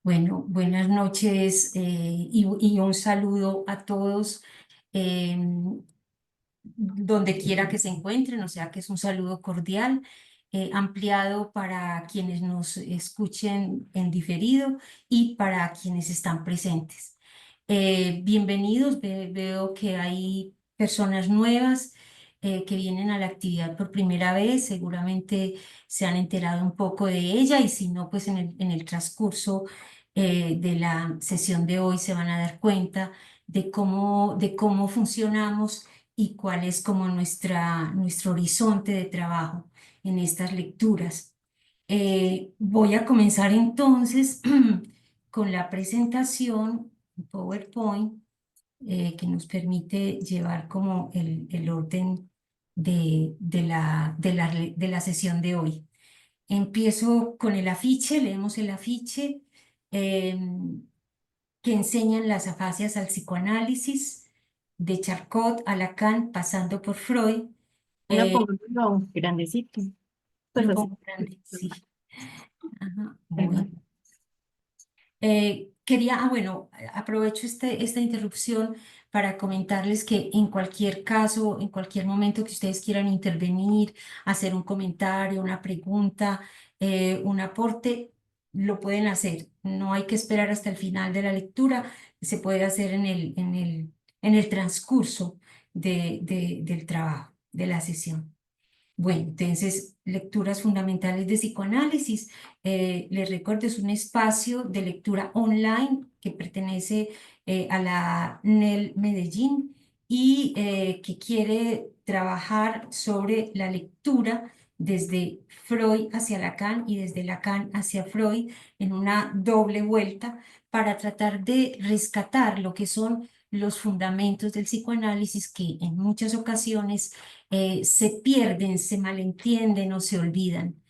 Bueno, buenas noches y un saludo a todos donde quiera que se encuentren, o sea que es un saludo cordial, ampliado para quienes nos escuchen en diferido y para quienes están presentes. Bienvenidos, veo que hay personas nuevas que vienen a la actividad por primera vez, seguramente se han enterado un poco de ella y si no, pues en el transcurso de la sesión de hoy se van a dar cuenta de cómo funcionamos y cuál es como nuestro horizonte de trabajo en estas lecturas. Voy a comenzar entonces con la presentación PowerPoint que nos permite llevar como el orden de la sesión de hoy. Empiezo con el afiche, leemos el afiche eh, que enseñan las afasias al psicoanálisis, de Charcot a Lacan, pasando por Freud. No, Eh, póngalo grandecito. Pues lo así. pongo grande, sí. Ajá, Perdón. bueno. Bueno, aprovecho esta interrupción para comentarles que en cualquier caso, en cualquier momento que ustedes quieran intervenir, hacer un comentario, una pregunta, un aporte, lo pueden hacer. No hay que esperar hasta el final de la lectura, se puede hacer en el transcurso del trabajo, de la sesión. Bueno, entonces, lecturas fundamentales de psicoanálisis. Les recuerdo, es un espacio de lectura online que pertenece a la NEL Medellín y que quiere trabajar sobre la lectura desde Freud hacia Lacan y desde Lacan hacia Freud en una doble vuelta para tratar de rescatar lo que son los fundamentos del psicoanálisis que en muchas ocasiones se pierden, se malentienden o se olvidan.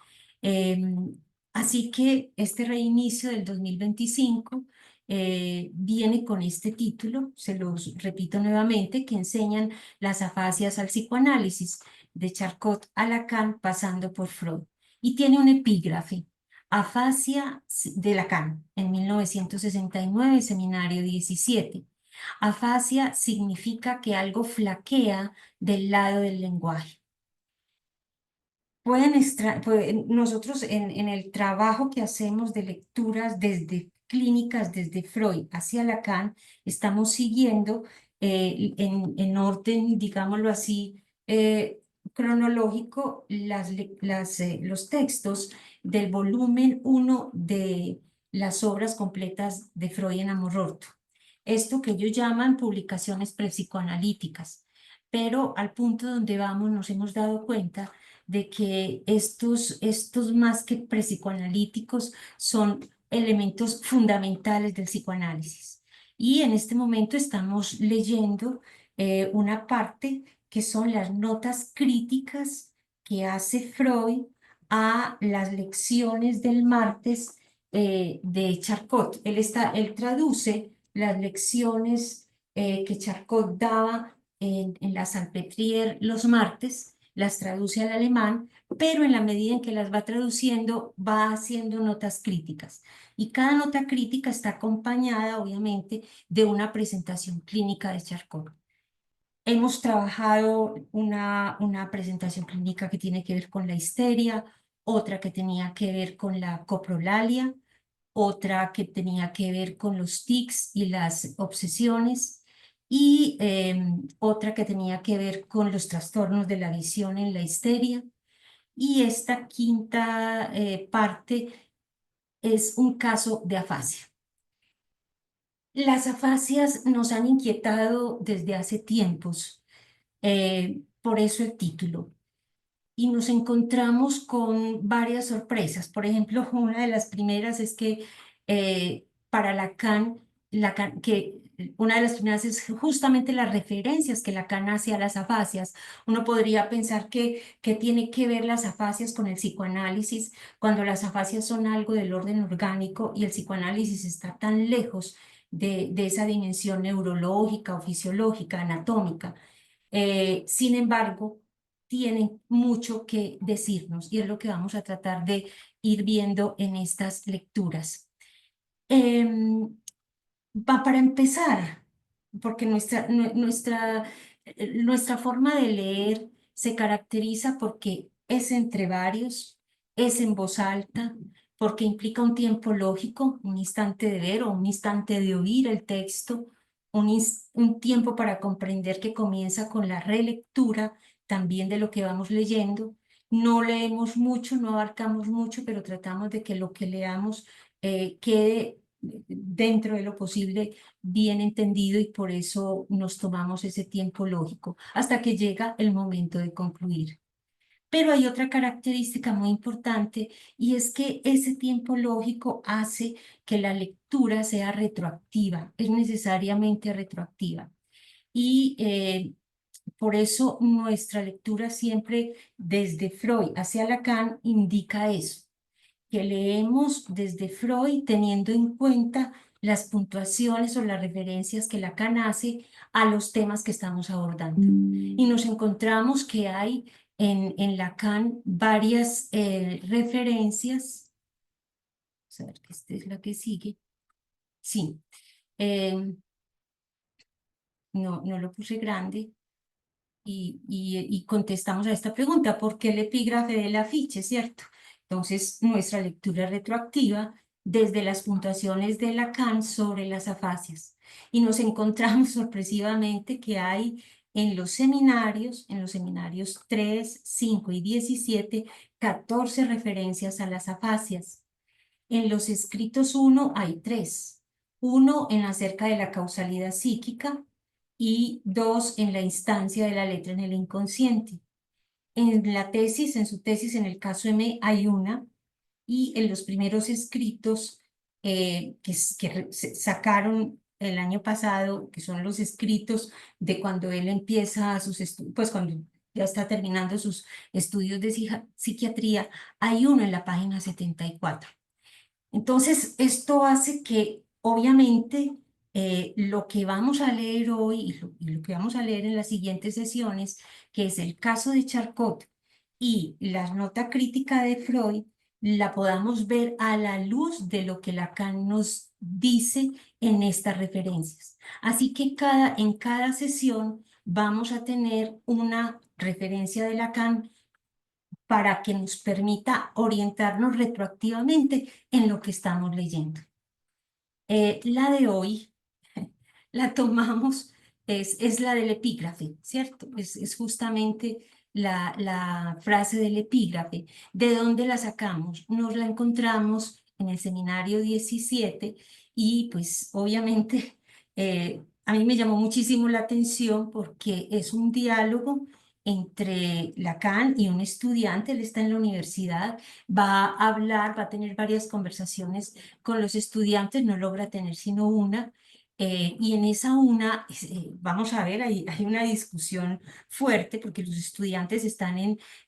Así que este reinicio del 2025 viene con este título, se los repito nuevamente, que enseñan las afasias al psicoanálisis, de Charcot a Lacan, pasando por Freud. Y tiene un epígrafe, Afasia de Lacan, en 1969, seminario 17. Afasia significa que algo flaquea del lado del lenguaje. Nosotros en el trabajo que hacemos de lecturas desde clínicas, desde Freud hacia Lacan, estamos siguiendo en orden, digámoslo así, cronológico, los textos del volumen uno de las obras completas de Freud en Amor-Roto. Esto que ellos llaman publicaciones prepsicoanalíticas, pero al punto donde vamos nos hemos dado cuenta de que estos más que prepsicoanalíticos son elementos fundamentales del psicoanálisis. Y en este momento estamos leyendo una parte que son las notas críticas que hace Freud a las lecciones del martes de Charcot. Él traduce las lecciones que Charcot daba en la Salpêtrière los martes, las traduce al alemán, pero en la medida en que las va traduciendo, va haciendo notas críticas. Y cada nota crítica está acompañada, obviamente, de una presentación clínica de Charcot. Hemos trabajado una presentación clínica que tiene que ver con la histeria, otra que tenía que ver con la coprolalia, otra que tenía que ver con los tics y las obsesiones, y otra que tenía que ver con los trastornos de la visión en la histeria. Y esta quinta parte es un caso de afasia. Las afasias nos han inquietado desde hace tiempos, por eso el título. Y nos encontramos con varias sorpresas. Por ejemplo, una de las primeras es que para que una de las primeras es justamente las referencias que Lacan hace a las afasias. Uno podría pensar que tiene que ver las afasias con el psicoanálisis, cuando las afasias son algo del orden orgánico y el psicoanálisis está tan lejos de esa dimensión neurológica o fisiológica, anatómica. Sin embargo, tienen mucho que decirnos y es lo que vamos a tratar de ir viendo en estas lecturas. Va para empezar, porque nuestra forma de leer se caracteriza porque es entre varios, es en voz alta, porque implica un tiempo lógico, un instante de ver o un instante de oír el texto, un tiempo para comprender que comienza con la relectura también de lo que vamos leyendo. No leemos mucho, no abarcamos mucho, pero tratamos de que lo que leamos quede dentro de lo posible bien entendido y por eso nos tomamos ese tiempo lógico hasta que llega el momento de concluir. Pero hay otra característica muy importante y es que ese tiempo lógico hace que la lectura sea retroactiva, es necesariamente retroactiva. Y por eso nuestra lectura siempre desde Freud hacia Lacan indica eso, que leemos desde Freud teniendo en cuenta las puntuaciones o las referencias que Lacan hace a los temas que estamos abordando. Y nos encontramos que hay en Lacan varias referencias. Vamos a ver que esta es la que sigue. Sí. No lo puse grande. Y contestamos a esta pregunta, ¿por qué el epígrafe del afiche, cierto? Entonces, nuestra lectura retroactiva desde las puntuaciones de Lacan sobre las afasias. Y nos encontramos sorpresivamente que hay en los seminarios 3, 5 y 17, 14 referencias a las afasias. En los escritos 1 hay 3. Uno en acerca de la causalidad psíquica y 2 en la instancia de la letra en el inconsciente. En su tesis, en el caso M, hay una, y en los primeros escritos que se sacaron el año pasado, que son los escritos de cuando él empieza sus estudios, pues cuando ya está terminando sus estudios de psiquiatría, hay uno en la página 74. Entonces, esto hace que, obviamente, lo que vamos a leer hoy y lo que vamos a leer en las siguientes sesiones, que es el caso de Charcot y la nota crítica de Freud, la podamos ver a la luz de lo que Lacan nos dice en estas referencias. Así que en cada sesión vamos a tener una referencia de Lacan para que nos permita orientarnos retroactivamente en lo que estamos leyendo. La de hoy la tomamos, es la del epígrafe, ¿cierto? Es justamente la frase del epígrafe. ¿De dónde la sacamos? Nos la encontramos en el seminario 17 y pues obviamente a mí me llamó muchísimo la atención porque es un diálogo entre Lacan y un estudiante. Él está en la universidad, va a hablar, va a tener varias conversaciones con los estudiantes, no logra tener sino una. Y en esa vamos a ver, hay una discusión fuerte porque los estudiantes están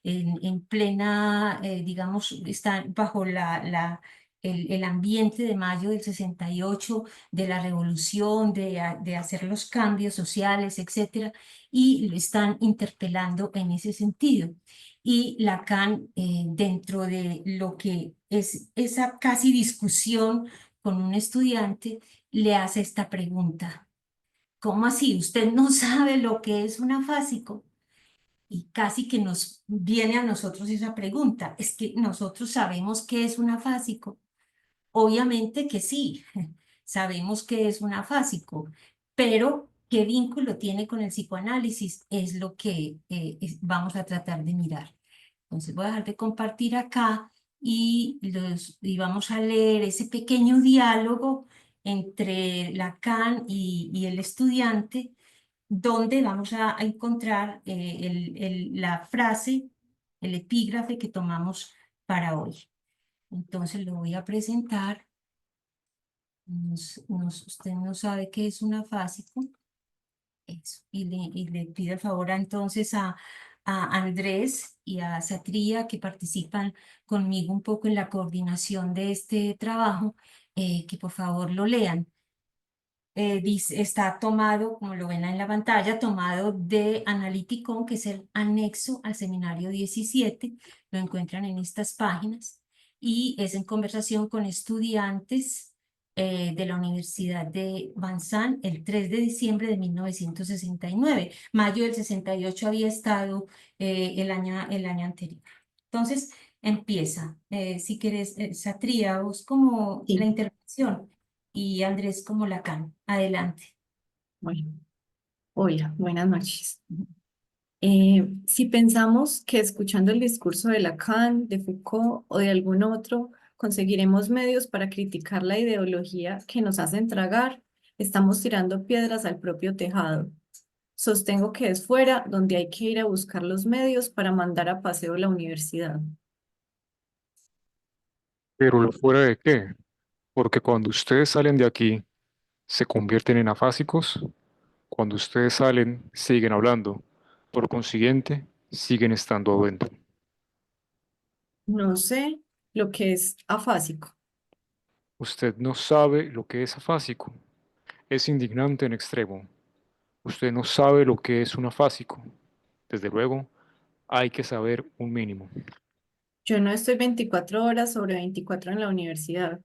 en plena, digamos, están bajo el ambiente de mayo del 68, de la revolución, de hacer los cambios sociales, etcétera, y lo están interpelando en ese sentido. Y Lacan, dentro de lo que es esa casi discusión con un estudiante, le hace esta pregunta. ¿Cómo así? ¿Usted no sabe lo que es un afásico? Y casi que nos viene a nosotros esa pregunta. Es que nosotros sabemos qué es un afásico. Obviamente que sí, sabemos qué es un afásico, pero ¿qué vínculo tiene con el psicoanálisis? Es lo que vamos a tratar de mirar. Entonces voy a dejar de compartir acá y vamos a leer ese pequeño diálogo entre Lacan y el estudiante, donde vamos a encontrar la frase, el epígrafe que tomamos para hoy. Entonces lo voy a presentar. Usted no sabe qué es un afásico. Eso. Y le pido el favor entonces a Andrés y a Satría que participan conmigo un poco en la coordinación de este trabajo, que por favor lo lean. Está tomado, como lo ven en la pantalla, tomado de Analyticon, que es el anexo al seminario 17. Lo encuentran en estas páginas y es en conversación con estudiantes de la Universidad de Banzán el 3 de diciembre de 1969. Mayo del 68 había estado el año anterior. Entonces, empieza. Si quieres, Satria, vos como la Sí, intervención y Andrés como Lacan. Adelante. bueno, hola, buenas noches. Si pensamos que escuchando el discurso de Lacan, de Foucault o de algún otro, conseguiremos medios para criticar la ideología que nos hacen tragar, estamos tirando piedras al propio tejado. Sostengo que es fuera donde hay que ir a buscar los medios para mandar a paseo la universidad. Pero lo fuera de qué, porque cuando ustedes salen de aquí, se convierten en afásicos, cuando ustedes salen, siguen hablando, por consiguiente, siguen estando adentro. No sé lo que es afásico. Usted no sabe lo que es afásico, es indignante en extremo. Usted no sabe lo que es un afásico. Desde luego, hay que saber un mínimo. Yo no estoy 24 horas sobre 24 en la universidad.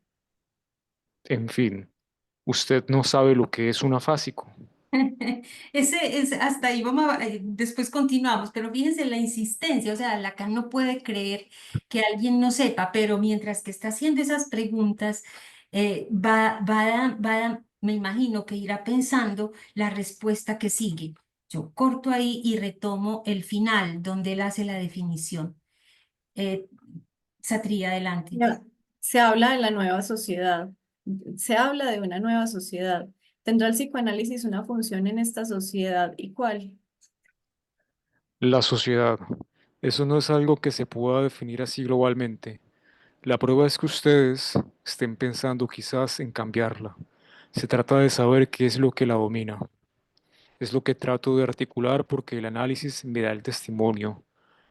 En fin, usted no sabe lo que es un afásico. Hasta ahí vamos después continuamos, pero fíjense la insistencia, o sea, Lacan no puede creer que alguien no sepa, pero mientras que está haciendo esas preguntas, me imagino que irá pensando la respuesta que sigue. Yo corto ahí y retomo el final, donde él hace la definición. Eh, Satría, adelante. Ya, se habla de la nueva sociedad, se habla de una nueva sociedad. ¿Tendrá el psicoanálisis una función en esta sociedad y cuál? La sociedad. Eso no es algo que se pueda definir así globalmente. La prueba es que ustedes estén pensando quizás en cambiarla. Se trata de saber qué es lo que la domina. Es lo que trato de articular porque el análisis me da el testimonio.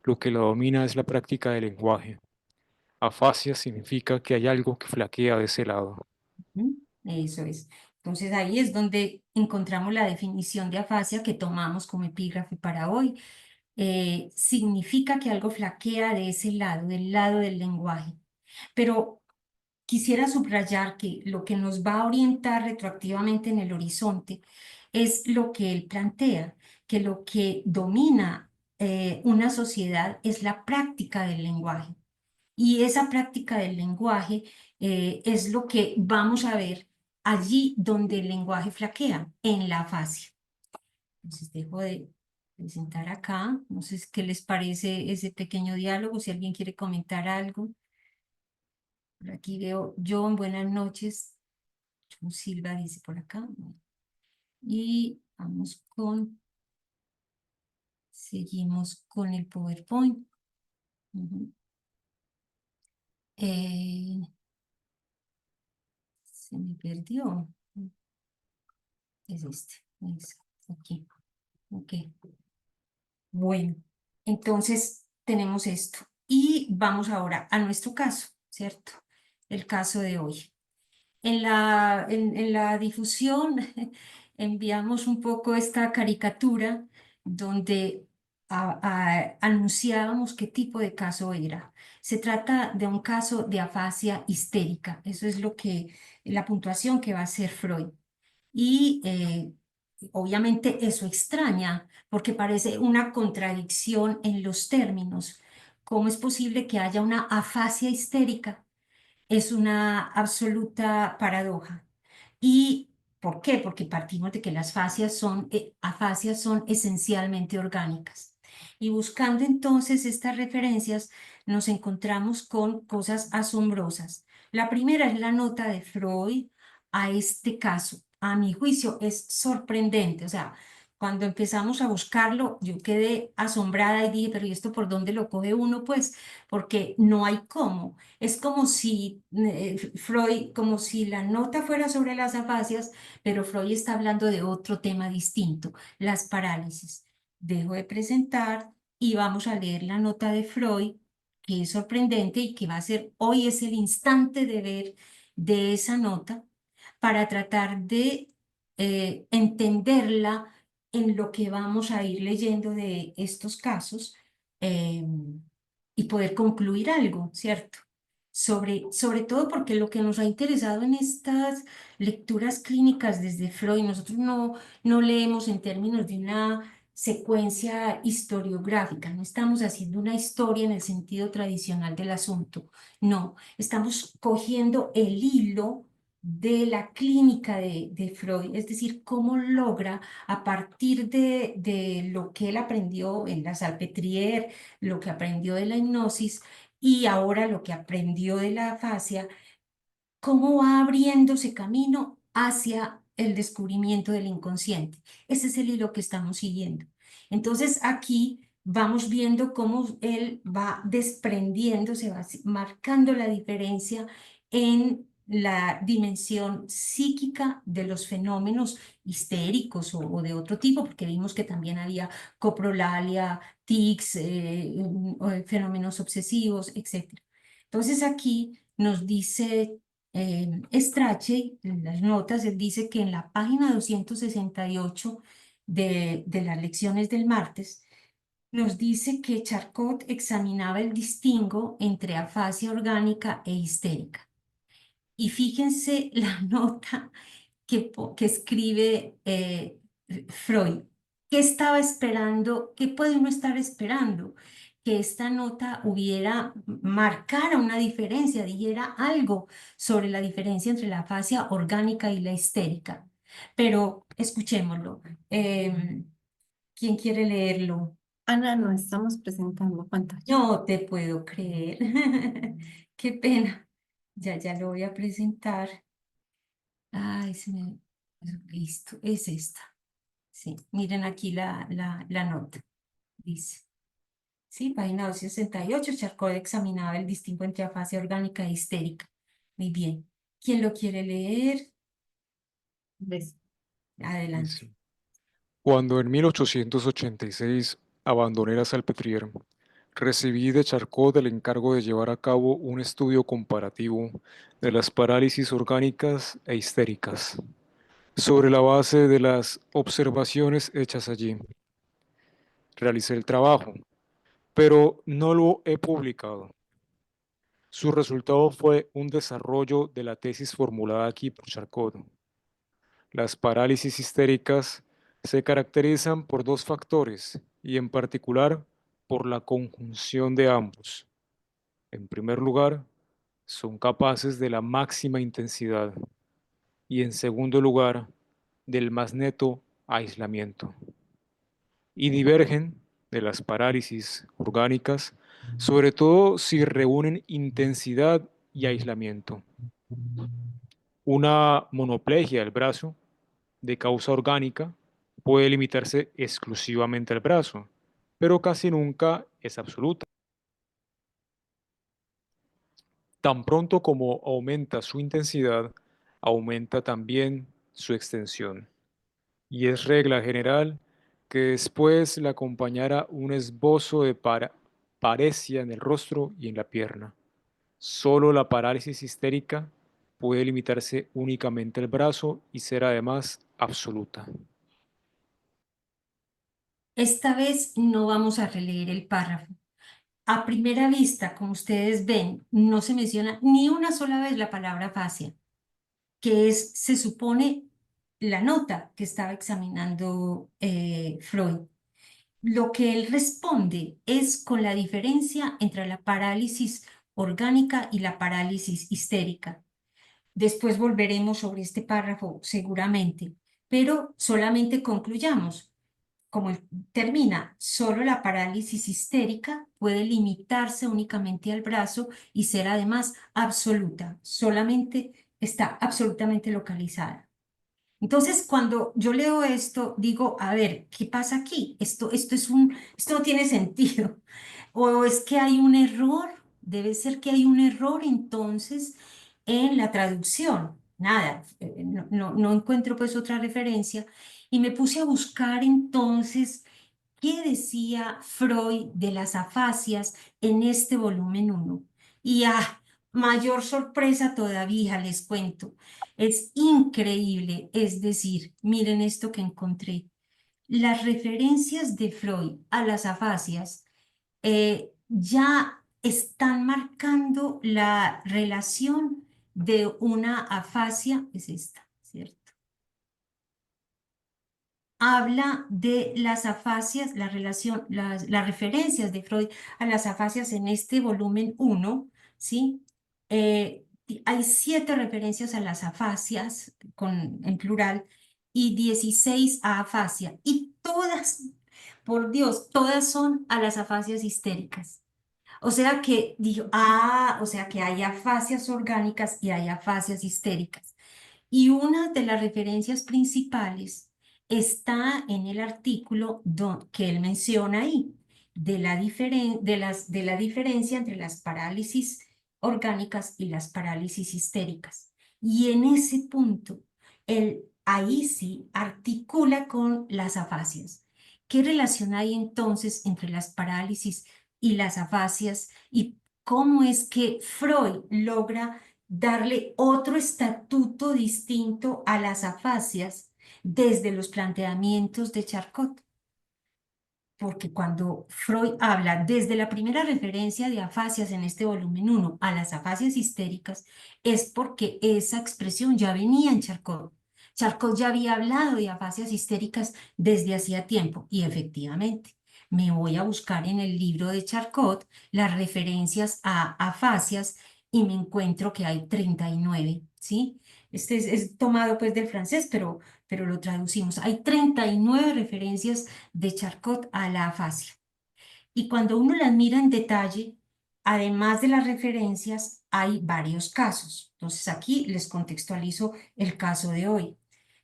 Lo que la domina es la práctica del lenguaje. Afasia significa que hay algo que flaquea de ese lado. ¿Mm? Eso es. Entonces ahí es donde encontramos la definición de afasia que tomamos como epígrafe para hoy. Significa que algo flaquea de ese lado, del lado del lenguaje. Pero quisiera subrayar que lo que nos va a orientar retroactivamente en el horizonte es lo que él plantea, que lo que domina una sociedad es la práctica del lenguaje. Y esa práctica del lenguaje es lo que vamos a ver allí donde el lenguaje flaquea, en la afasia. Entonces dejo de presentar acá. No sé qué les parece ese pequeño diálogo, si alguien quiere comentar algo. Por aquí veo John, buenas noches. John Silva dice por acá. Y seguimos con el PowerPoint. Ujú. Eh, Se me perdió. Es este. Es aquí. Ok. Bueno, entonces tenemos esto. Y vamos ahora a nuestro caso, ¿cierto? El caso de hoy. En la difusión enviamos un poco esta caricatura donde anunciábamos qué tipo de caso era. Se trata de un caso de afasia histérica. Eso es la puntuación que va a hacer Freud. Y obviamente eso extraña porque parece una contradicción en los términos. ¿Cómo es posible que haya una afasia histérica? Es una absoluta paradoja. ¿Y por qué? Porque partimos de que las afasias son esencialmente orgánicas. Y buscando entonces estas referencias, nos encontramos con cosas asombrosas. La primera es la nota de Freud a este caso. A mi juicio es sorprendente. O sea, cuando empezamos a buscarlo, yo quedé asombrada y dije, pero ¿y esto por dónde lo coge uno? Pues porque no hay cómo. Es como si Freud, como si la nota fuera sobre las afasias, pero Freud está hablando de otro tema distinto, las parálisis. Dejo de presentar y vamos a leer la nota de Freud, que es sorprendente y que va a ser hoy es el instante de ver de esa nota para tratar de entenderla en lo que vamos a ir leyendo de estos casos. Y poder concluir algo, ¿cierto? sobre todo porque lo que nos ha interesado en estas lecturas clínicas desde Freud, nosotros no leemos en términos de una secuencia historiográfica, no estamos haciendo una historia en el sentido tradicional del asunto, no, estamos cogiendo el hilo de la clínica de Freud, es decir, cómo logra a partir de lo que él aprendió en la Salpêtrière, lo que aprendió de la hipnosis y ahora lo que aprendió de la afasia, cómo va abriéndose camino hacia el descubrimiento del inconsciente. Ese es el hilo que estamos siguiendo. Entonces aquí vamos viendo cómo él va desprendiéndose, va marcando la diferencia en la dimensión psíquica de los fenómenos histéricos o de otro tipo, porque vimos que también había coprolalia, tics, fenómenos obsesivos, etc. Entonces aquí nos dice Strachey, en las notas, él dice que en la página 268 de las lecciones del martes, nos dice que Charcot examinaba el distingo entre afasia orgánica e histérica. Y fíjense la nota que escribe Freud. ¿Qué estaba esperando? ¿Qué puede uno estar esperando? Que esta nota marcara una diferencia, dijera algo sobre la diferencia entre la afasia orgánica y la histérica. Pero escuchémoslo. ¿Quién quiere leerlo? Ana, no estamos presentando pantalla. No te puedo creer. Qué pena. Ya lo voy a presentar. Ay, listo, es esta. Sí, miren aquí la nota. Dice, sí, página 268, Charcot examinaba el distingo entre afasia orgánica e histérica. Muy bien. ¿Quién lo quiere leer? ¿Ves? Adelante. Sí. Cuando en 1886 abandoné la Salpêtrière, recibí de Charcot el encargo de llevar a cabo un estudio comparativo de las parálisis orgánicas e histéricas, sobre la base de las observaciones hechas allí. Realicé el trabajo, pero no lo he publicado. Su resultado fue un desarrollo de la tesis formulada aquí por Charcot. Las parálisis histéricas se caracterizan por dos factores y en particular por la conjunción de ambos. En primer lugar, son capaces de la máxima intensidad y en segundo lugar, del más neto aislamiento. Y divergen de las parálisis orgánicas, sobre todo si reúnen intensidad y aislamiento. Una monoplegia del brazo de causa orgánica puede limitarse exclusivamente al brazo, pero casi nunca es absoluta. Tan pronto como aumenta su intensidad, aumenta también su extensión. Y es regla general que después le acompañara un esbozo de paresia en el rostro y en la pierna. Solo la parálisis histérica puede limitarse únicamente al brazo y ser además absoluta. Esta vez no vamos a releer el párrafo. A primera vista, como ustedes ven, no se menciona ni una sola vez la palabra fascia, que es, se supone, la nota que estaba examinando Freud. Lo que él responde es con la diferencia entre la parálisis orgánica y la parálisis histérica. Después volveremos sobre este párrafo seguramente, pero solamente concluyamos. Como termina, solo la parálisis histérica puede limitarse únicamente al brazo y ser además absoluta, solamente está absolutamente localizada. Entonces, cuando yo leo esto, digo, a ver, ¿qué pasa aquí? Esto no tiene sentido. O es que hay un error, debe ser que hay un error entonces en la traducción. Nada, no encuentro pues otra referencia. Y me puse a buscar entonces qué decía Freud de las afasias en este volumen 1. Y mayor sorpresa todavía, les cuento. Es increíble, es decir, miren esto que encontré. Las referencias de Freud a las afasias ya están marcando la relación de una afasia, es esta, ¿cierto? Habla de las afasias, la relación, las referencias de Freud a las afasias en este volumen 1, ¿sí? Hay 7 referencias a las afasias en plural y 16 a afasia, y todas, por Dios, todas son a las afasias histéricas. O sea que dijo, o sea que hay afasias orgánicas y hay afasias histéricas. Y una de las referencias principales está en el artículo que él menciona ahí, de la diferencia entre las parálisis orgánicas y las parálisis histéricas. Y en ese punto, él ahí sí articula con las afasias. ¿Qué relación hay entonces entre las parálisis y las afasias? ¿Y cómo es que Freud logra darle otro estatuto distinto a las afasias desde los planteamientos de Charcot? Porque cuando Freud habla desde la primera referencia de afasias en este volumen 1 a las afasias histéricas, es porque esa expresión ya venía en Charcot. Charcot ya había hablado de afasias histéricas desde hacía tiempo, y efectivamente me voy a buscar en el libro de Charcot las referencias a afasias y me encuentro que hay 39, ¿sí? Este es tomado pues del francés, pero lo traducimos. Hay 39 referencias de Charcot a la afasia. Y cuando uno las mira en detalle, además de las referencias, hay varios casos. Entonces aquí les contextualizo el caso de hoy,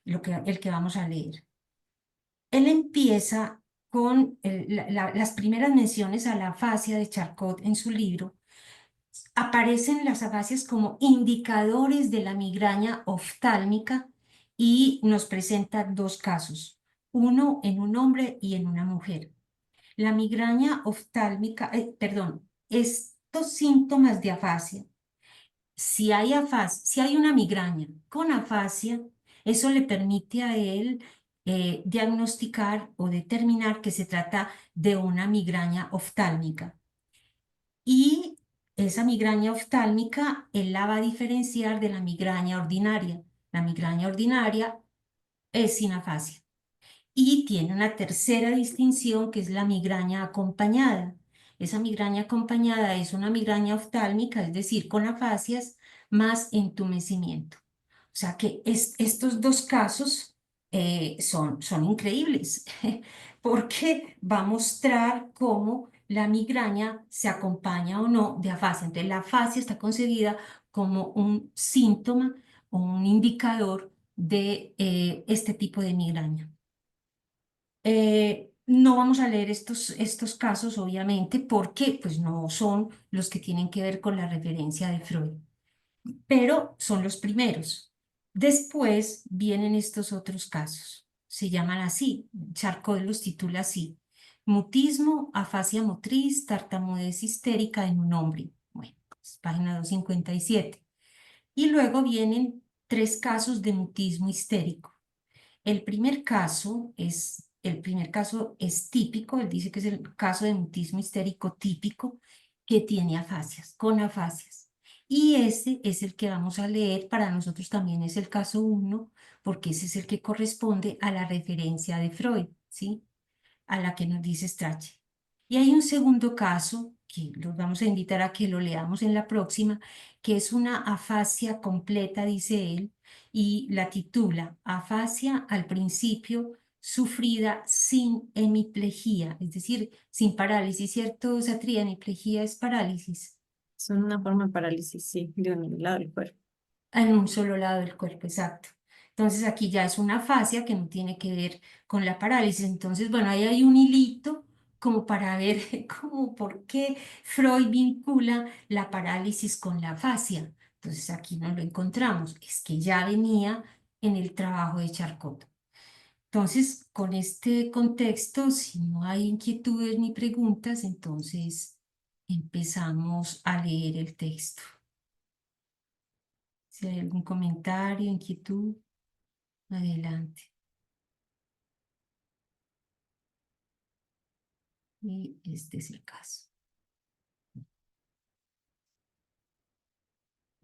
el que vamos a leer. Él empieza con las primeras menciones a la afasia de Charcot en su libro. Aparecen las afasias como indicadores de la migraña oftálmica y nos presenta 2 casos, uno en un hombre y en una mujer. La migraña oftálmica, perdón, estos síntomas de afasia, si hay una migraña con afasia, eso le permite a él diagnosticar o determinar que se trata de una migraña oftálmica. Y esa migraña oftálmica, él la va a diferenciar de la migraña ordinaria. La migraña ordinaria es sin afasia. Y tiene una tercera distinción que es la migraña acompañada. Esa migraña acompañada es una migraña oftálmica, es decir, con afasias más entumecimiento. O sea que estos 2 casos son increíbles, porque va a mostrar cómo la migraña se acompaña o no de afasia. Entonces, la afasia está concebida como un síntoma o un indicador de este tipo de migraña. No vamos a leer estos casos, obviamente, porque pues, no son los que tienen que ver con la referencia de Freud, pero son los primeros. Después vienen estos otros casos. Se llaman así, Charcot los titula así: mutismo, afasia motriz, tartamudez histérica en un hombre. Bueno, es página 257. Y luego vienen 3 casos de mutismo histérico. El primer caso es típico, él dice que es el caso de mutismo histérico típico que tiene afasias, con afasias. Y ese es el que vamos a leer, para nosotros también es el caso 1, porque ese es el que corresponde a la referencia de Freud, ¿sí? A la que nos dice Strachey. Y hay un segundo caso que los vamos a invitar a que lo leamos en la próxima, que es una afasia completa, dice él, y la titula Afasia al principio sufrida sin hemiplegia, es decir, sin parálisis, ¿cierto, Satria? Hemiplegia es parálisis Es una forma de parálisis, sí, de un lado del cuerpo. en un solo lado del cuerpo, exacto. Entonces aquí ya es una afasia que no tiene que ver con la parálisis. Entonces, bueno, ahí hay un hilito como para ver cómo, por qué Freud vincula la parálisis con la afasia. Entonces aquí no lo encontramos, es que ya venía en el trabajo de Charcot. Entonces, con este contexto, si no hay inquietudes ni preguntas, entonces empezamos a leer el texto. Si hay algún comentario, inquietud, adelante. Y este es el caso.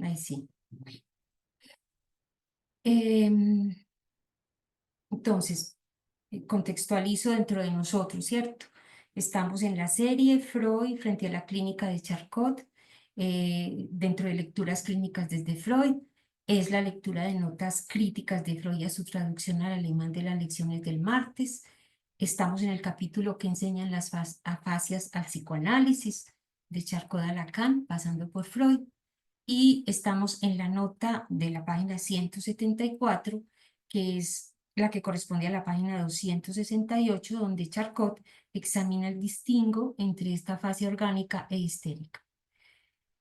Ahí sí. Em, entonces, contextualizo dentro de nosotros, ¿cierto? Estamos en la serie Freud frente a la clínica de Charcot, dentro de lecturas clínicas desde Freud. Es la lectura de notas críticas de Freud a su traducción al alemán de las lecciones del martes. Estamos en el capítulo que enseñan las afasias al psicoanálisis, de Charcot a Lacan, pasando por Freud. Y estamos en la nota de la página 174, que es la que corresponde a la página 268, donde Charcot examina el distingo entre esta fase orgánica e histérica.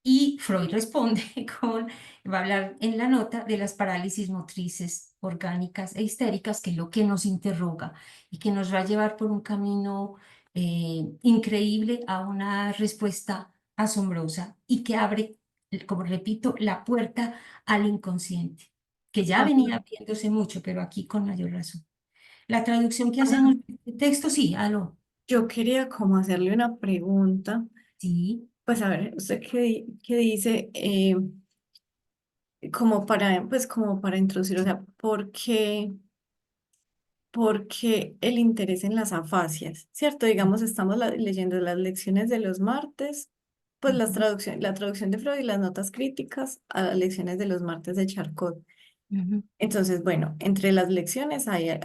Y Freud responde va a hablar en la nota de las parálisis motrices orgánicas e histéricas, que es lo que nos interroga y que nos va a llevar por un camino increíble a una respuesta asombrosa y que abre, como repito, la puerta al inconsciente, que ya Ah, venía viéndose mucho, pero aquí con mayor razón. La traducción que ah, hacemos de texto, sí, aló, yo quería como hacerle una pregunta, sí. pues a ver, usted qué dice, como para, pues como para introducir, o sea, ¿por qué el interés en las afasias? ¿Cierto? Digamos, estamos leyendo las lecciones de los martes, pues Ujú, la traducción de Freud y las notas críticas a las lecciones de los martes de Charcot. ujú, Entonces, bueno, entre las lecciones hay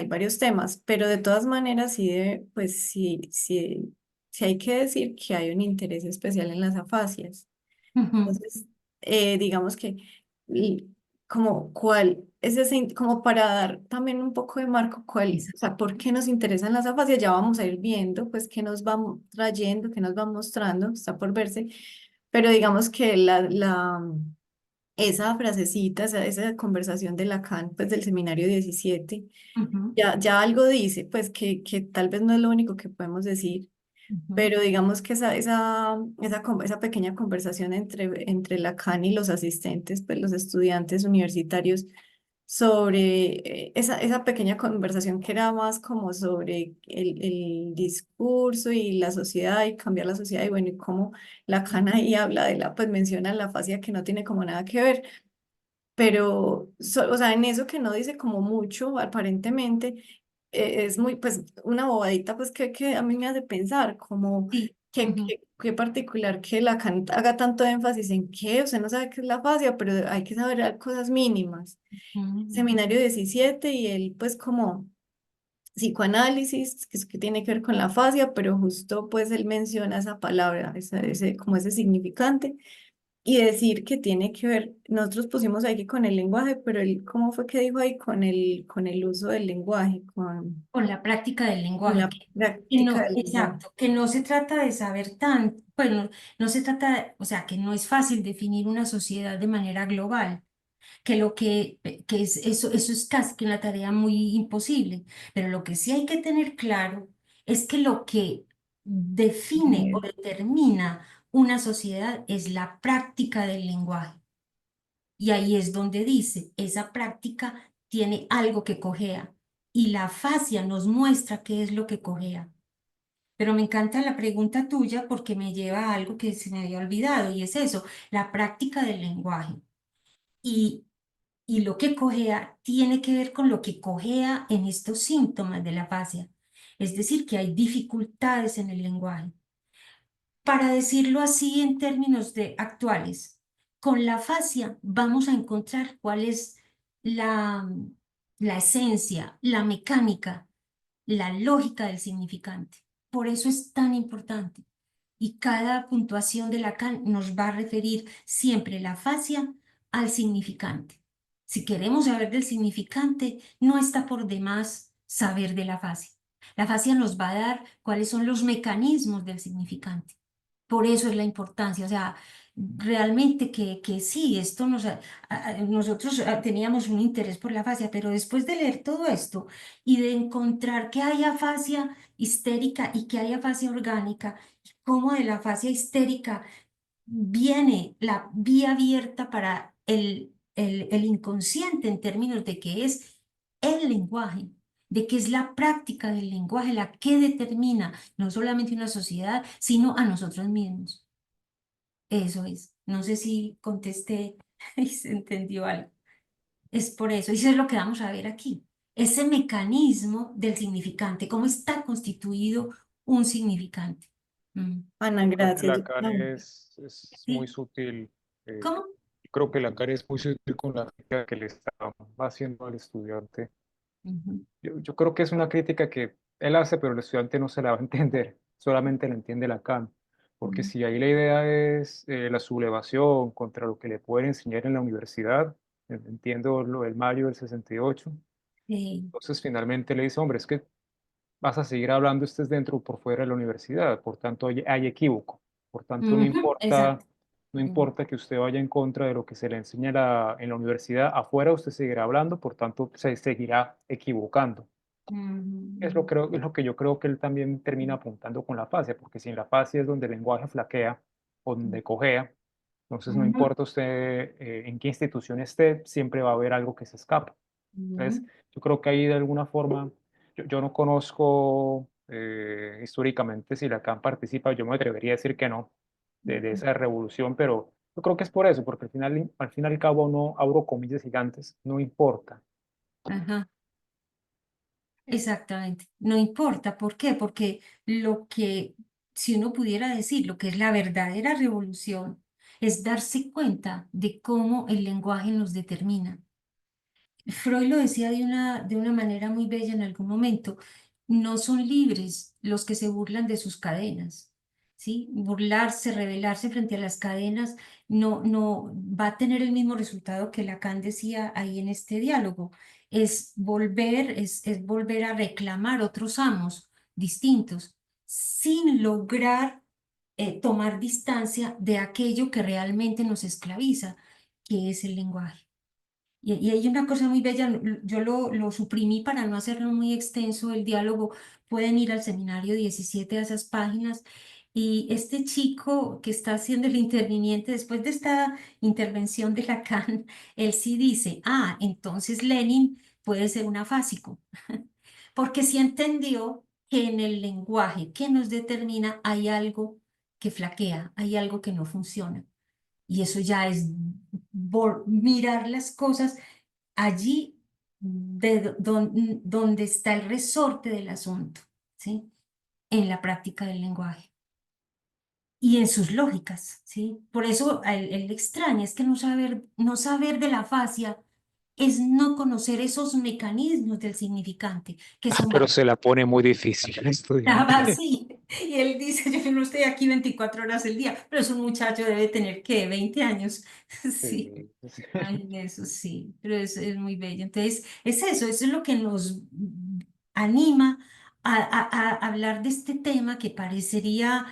varios temas, pero de todas maneras pues sí hay que decir que hay un interés especial en las afasias. ujú. Entonces, digamos que y como cuál es ese, como para dar también un poco de marco, o sea, por qué nos interesan las afasias, ya vamos a ir viendo, pues, qué nos va trayendo, qué nos va mostrando, está por verse, pero digamos que esa frasecita, esa conversación de Lacan, pues, del seminario 17 Ujú, ya algo dice, pues, que tal vez no es lo único que podemos decir, ujú, pero digamos que esa pequeña conversación entre Lacan y los asistentes, pues los estudiantes universitarios, sobre esa pequeña conversación que era más como sobre el discurso y la sociedad y cambiar la sociedad y bueno, y cómo Lacan ahí habla pues menciona la fascia que no tiene como nada que ver, pero, o sea, en eso que no dice como mucho, aparentemente, es muy, pues, una bobadita, pues, que a mí me hace pensar, como, sí. Ujú, qué particular que Lacan haga tanto énfasis en que usted no sabe qué es la fascia, pero hay que saber cosas mínimas. ujú, Seminario 17 y él, pues, como psicoanálisis, que tiene que ver con la fascia, pero justo, pues, él menciona esa palabra, como ese significante y decir que tiene que ver, nosotros pusimos ahí que con el lenguaje, pero él, ¿cómo fue que dijo ahí? Con el uso del lenguaje, con la práctica del con lenguaje, la que práctica no, del lenguaje. exacto, que no se trata de saber tan, bueno, no se trata, o sea, que no es fácil definir una sociedad de manera global, que lo que es eso es casi que una tarea muy imposible, pero lo que sí hay que tener claro es que lo que define o Bien. determina una sociedad es la práctica del lenguaje. Y ahí es donde dice, esa práctica tiene algo que cojea y la fascia nos muestra qué es lo que cojea. Pero me encanta la pregunta tuya porque me lleva a algo que se me había olvidado y es eso, la práctica del lenguaje. Y, y lo que cojea tiene que ver con lo que cojea en estos síntomas de la fascia. Es decir, que hay dificultades en el lenguaje. Para decirlo así en términos de actuales, con la fascia vamos a encontrar cuál es la, la esencia, la mecánica, la lógica del significante. Por eso es tan importante. Y cada puntuación de Lacan nos va a referir siempre la fascia al significante. Si queremos saber del significante, no está por demás saber de la fascia. La fascia nos va a dar cuáles son los mecanismos del significante. Por eso es la importancia, o sea, realmente que sí, esto nosotros teníamos un interés por la fascia, pero después de leer todo esto y de encontrar que hay afasia histérica y que hay afasia orgánica, cómo de la fascia histérica viene la vía abierta para el inconsciente en términos de que es el lenguaje, de que es la práctica del lenguaje la que determina no solamente una sociedad, sino a nosotros mismos. Eso es. No sé si contesté y se entendió algo. Es por eso, y eso es lo que vamos a ver aquí. Ese mecanismo del significante, cómo está constituido un significante. Mm. Ana, Yo creo que gracias. Lacan Ay, es muy ¿Sí? sutil. ¿Cómo? Yo creo que Lacan es muy sutil con la crítica que le está haciendo al estudiante. Ujú, Yo creo que es una crítica que él hace, pero el estudiante no se la va a entender, solamente la entiende Lacan. Porque ujú. si ahí la idea es la sublevación contra lo que le pueden enseñar en la universidad, entiendo lo del mayo del 68, Sí. entonces finalmente le dice, hombre, es que vas a seguir hablando estés dentro o por fuera de la universidad, por tanto hay equívoco, por tanto Ujú, exacto. no Ujú, importa que usted vaya en contra de lo que se le enseña en la universidad, afuera usted seguirá hablando, por tanto se seguirá equivocando. ujú, Es lo que yo creo que él también termina apuntando con la fascia, porque si en la fascia es donde el lenguaje flaquea o donde cojea, entonces no ujú, importa usted en qué institución esté, siempre va a haber algo que se escapa. Entonces, ujú, yo creo que ahí de alguna forma, yo no conozco históricamente si Lacan participa, yo me atrevería a decir que no, de ujú. esa revolución, pero yo creo que es por eso, porque al fin y al cabo no, abro comillas gigantes, no importa. Ajá, exactamente. No importa. ¿Por qué? Porque lo que, si uno pudiera decir, lo que es la verdadera revolución, es darse cuenta de cómo el lenguaje nos determina. Freud lo decía de una manera muy bella en algún momento. No son libres los que se burlan de sus cadenas, ¿sí? Burlarse, rebelarse frente a las cadenas no va a tener el mismo resultado que Lacan decía ahí en este diálogo. Es volver a reclamar otros amos distintos sin lograr tomar distancia de aquello que realmente nos esclaviza, que es el lenguaje. Y hay una cosa muy bella, yo lo suprimí para no hacerlo muy extenso el diálogo. Pueden ir al seminario 17 a esas páginas. Y este chico que está haciendo el interviniente, después de esta intervención de Lacan, él sí dice, ah, entonces Lenin puede ser un afásico, porque sí entendió que en el lenguaje que nos determina hay algo que flaquea, hay algo que no funciona. Y eso ya es mirar las cosas allí donde está el resorte del asunto, ¿sí? En la práctica del lenguaje y en sus lógicas, ¿sí? Por eso a él le extraña, es que no saber de la fascia es no conocer esos mecanismos del significante, que son Pero se la pone muy difícil al estaba estudiante. así. Y él dice, yo no estoy aquí 24 horas al día, pero es un muchacho, debe tener, ¿qué? 20 años. Sí. Sí, sí. Ay, eso sí, pero es muy bello. Entonces, eso es lo que nos anima a hablar de este tema que parecería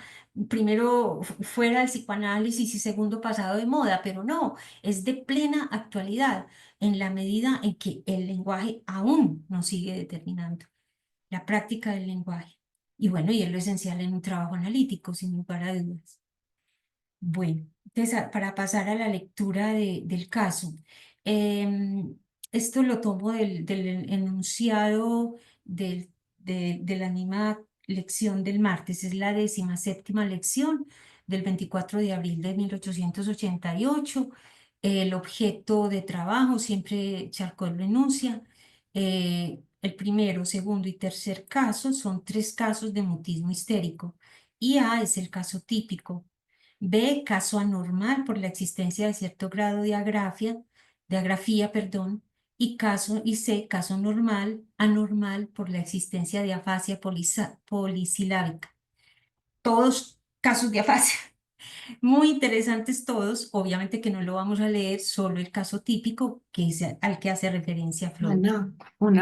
primero fuera del psicoanálisis y segundo pasado de moda, pero no, es de plena actualidad en la medida en que el lenguaje aún nos sigue determinando, la práctica del lenguaje. Y bueno, y es lo esencial en un trabajo analítico, sin lugar a dudas. Bueno, entonces para pasar a la lectura del caso, em, esto lo tomo del enunciado de la misma lección del martes, es la 17ª lección del 24 de abril de 1888. El objeto de trabajo, siempre Charcot lo enuncia. El primero, segundo y tercer caso son tres casos de mutismo histérico. Y A es el caso típico. B, caso anormal por la existencia de cierto grado de agrafía, perdón, y C, caso normal, anormal por la existencia de afasia polisilábica. Todos casos de afasia. Muy interesantes todos, obviamente que no lo vamos a leer, solo el caso típico que es al que hace referencia Freud. Ana,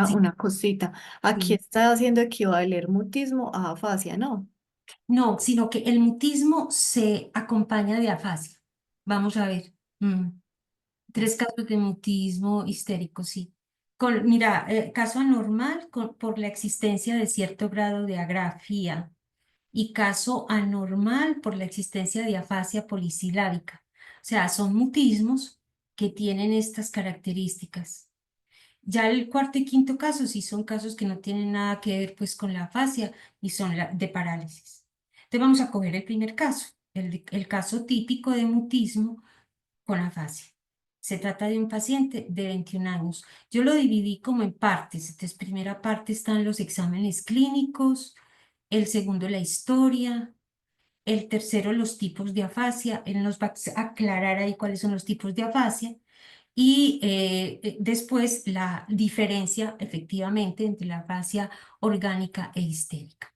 Sí, una cosita. Aquí sí. está haciendo equivaler mutismo a afasia, ¿no? No, sino que el mutismo se acompaña de afasia. Vamos a ver. Tres casos de mutismo histérico, sí. Mira, caso anormal por la existencia de cierto grado de agrafía y caso anormal por la existencia de afasia polisilábica. O sea, son mutismos que tienen estas características. Ya el cuarto y quinto caso sí son casos que no tienen nada que ver pues con la afasia y son de parálisis. Entonces vamos a coger el primer caso, el caso típico de mutismo con afasia. Se trata de un paciente de 21 años. Yo lo dividí como en partes. Entonces, primera parte están los exámenes clínicos, el segundo la historia, el tercero los tipos de afasia. Él nos va a aclarar ahí cuáles son los tipos de afasia. Y después la diferencia efectivamente entre la afasia orgánica e histérica.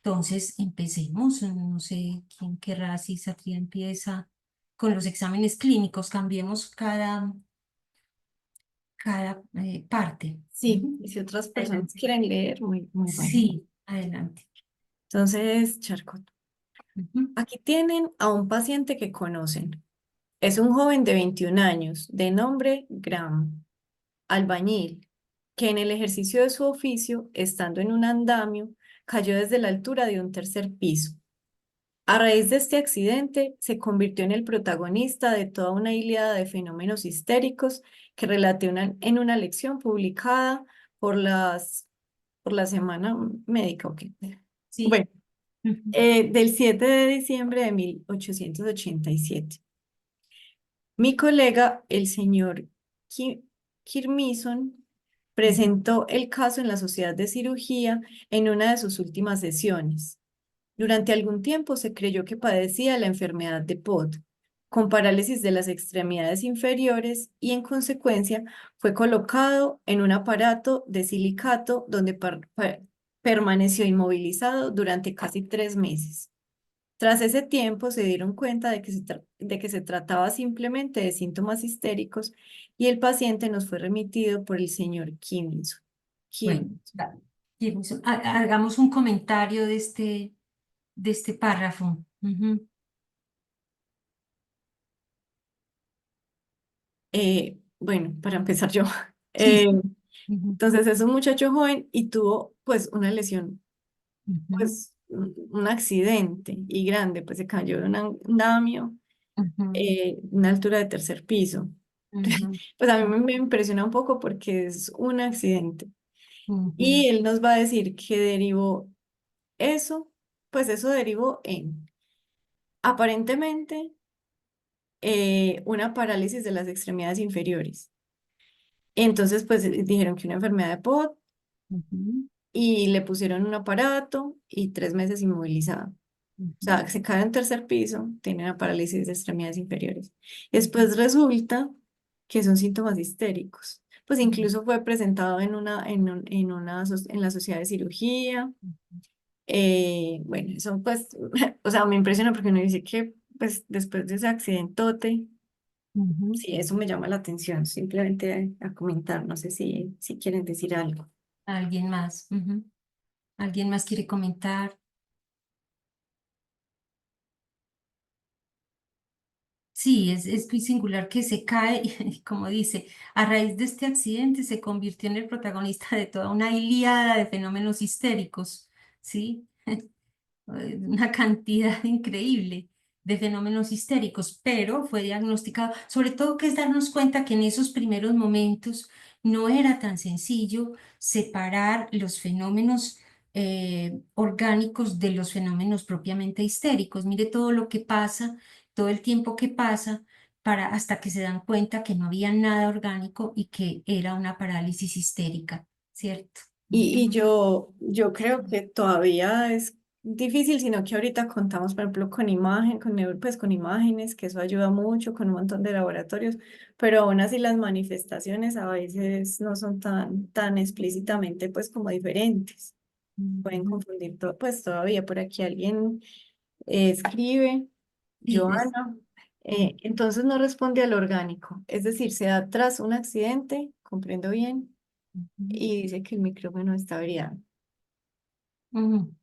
Entonces, empecemos. No sé quién querrá, si Satria empieza con los exámenes clínicos. Cambiemos cada parte. Sí, Ujú. y si otras personas Adelante. quieren leer, muy bueno. Sí, adelante. Entonces, Charcot, Ujú. aquí tienen a un paciente que conocen. Es un joven de 21 años, de nombre Graham, albañil, que en el ejercicio de su oficio, estando en un andamio, cayó desde la altura de un tercer piso. A raíz de este accidente, se convirtió en el protagonista de toda una ilíada de fenómenos histéricos que relaté en una lección publicada por por la Semana Médica. Ok. Sí. Bueno, Ujú. del 7 de diciembre de 1887. Mi colega, el señor Ki- Kirmison, presentó el caso en la Sociedad de Cirugía en una de sus últimas sesiones. Durante algún tiempo se creyó que padecía la enfermedad de Pott, con parálisis de las extremidades inferiores y en consecuencia fue colocado en un aparato de silicato donde permaneció inmovilizado durante casi 3 meses. Tras ese tiempo se dieron cuenta de que se trataba simplemente de síntomas histéricos y el paciente nos fue remitido por el señor Kimminson. Bueno, Kim- hagamos un comentario de este párrafo. Ujú. bueno, para empezar yo. Sí. Eh, Ujú. entonces es un muchacho joven y tuvo pues una lesión, Ujú. pues un accidente y grande, pues se cayó de un andamio, Ujú. una altura de tercer piso. Ujú. Pues a mí me impresiona un poco porque es un accidente. Ujú. Y él nos va a decir que derivó eso, pues eso derivó en aparentemente una parálisis de las extremidades inferiores. Entonces, pues dijeron que una enfermedad de Pott Ujú. y le pusieron un aparato y 3 meses inmovilizado. O Ujú. sea, se cae en tercer piso, tiene una parálisis de extremidades inferiores. Ujú. Después resulta que son síntomas histéricos. Pues Ujú. incluso fue presentado en la sociedad de cirugía. Bueno, eso pues, o sea, me impresiona porque uno dice que pues después de ese accidentote, Ujú. sí, eso me llama la atención, simplemente a comentar, no sé si quieren decir algo. ¿Alguien más? Ujú. ¿Alguien más quiere comentar? Sí, es muy singular que se cae y como dice, a raíz de este accidente se convirtió en el protagonista de toda una ilíada de fenómenos histéricos, ¿sí? Una cantidad increíble de fenómenos histéricos, pero fue diagnosticado, sobre todo que es darnos cuenta que en esos primeros momentos no era tan sencillo separar los fenómenos orgánicos de los fenómenos propiamente histéricos. Mire todo lo que pasa, todo el tiempo que pasa para hasta que se dan cuenta que no había nada orgánico y que era una parálisis histérica, ¿cierto? Y yo creo que todavía es difícil, sino que ahorita contamos, por ejemplo, con pues con imágenes, que eso ayuda mucho, con un montón de laboratorios, pero aún así las manifestaciones a veces no son tan explícitamente pues como diferentes. Pueden Ujú. confundir todo, pues todavía por aquí alguien escribe, Sí, Joana, mm, entonces no responde al orgánico, es decir, se da tras un accidente, comprendo bien, ujú. y dice que el micrófono está averiado. Ujú.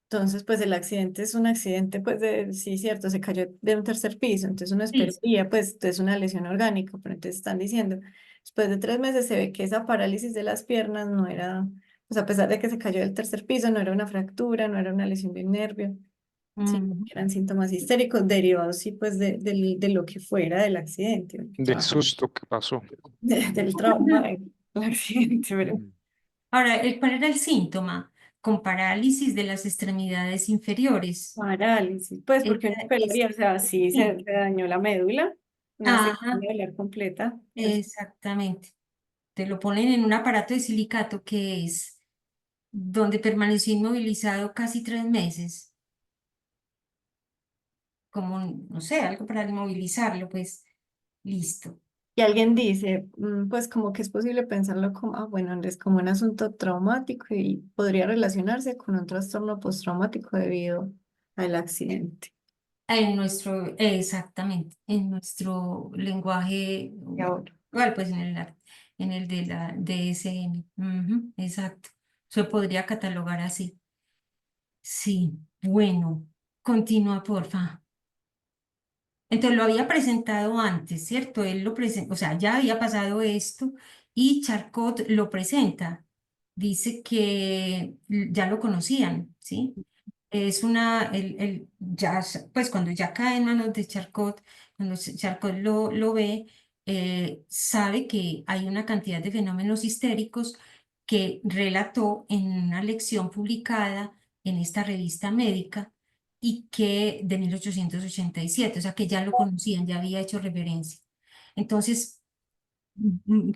Entonces, pues el accidente es un accidente, pues sí, cierto, se cayó de un tercer piso, entonces uno Sí, esperaría, pues es una lesión orgánica, pero entonces están diciendo, después de 3 meses se ve que esa parálisis de las piernas no era, pues a pesar de que se cayó del tercer piso, no era una fractura, no era una lesión de un nervio, sí, ujú. eran síntomas histéricos derivados, sí, pues de lo que fuera del accidente, Del susto que pasó. del trauma del accidente, pero Mm. Ahora, ¿cuál era el síntoma? Con parálisis de las extremidades inferiores. parálisis, pues porque uno Esa es esperaría, o sea, sí sí. se dañó la médula. una sección Ajá, de hablar completa. exactamente. Te lo ponen en un aparato de silicato que es donde permaneció inmovilizado casi 3 meses, como, no sé, algo para inmovilizarlo, pues listo. Y alguien dice, pues como que es posible pensarlo como, bueno, es como un asunto traumático y podría relacionarse con un trastorno postraumático debido al accidente. Exactamente, en nuestro lenguaje, Y ahora, igual pues en el de la DSM. Ujú, exacto. Se podría catalogar así. Sí, bueno, continúa, porfa. Entonces lo había presentado antes, ¿cierto? Él lo presenta, o sea, ya había pasado esto y Charcot lo presenta. Dice que ya lo conocían, ¿sí? Es pues cuando ya cae en manos de Charcot, cuando Charcot lo ve, sabe que hay una cantidad de fenómenos histéricos que relató en una lección publicada en esta revista médica y que de 1887, o sea que ya lo conocían, ya había hecho referencia. Entonces,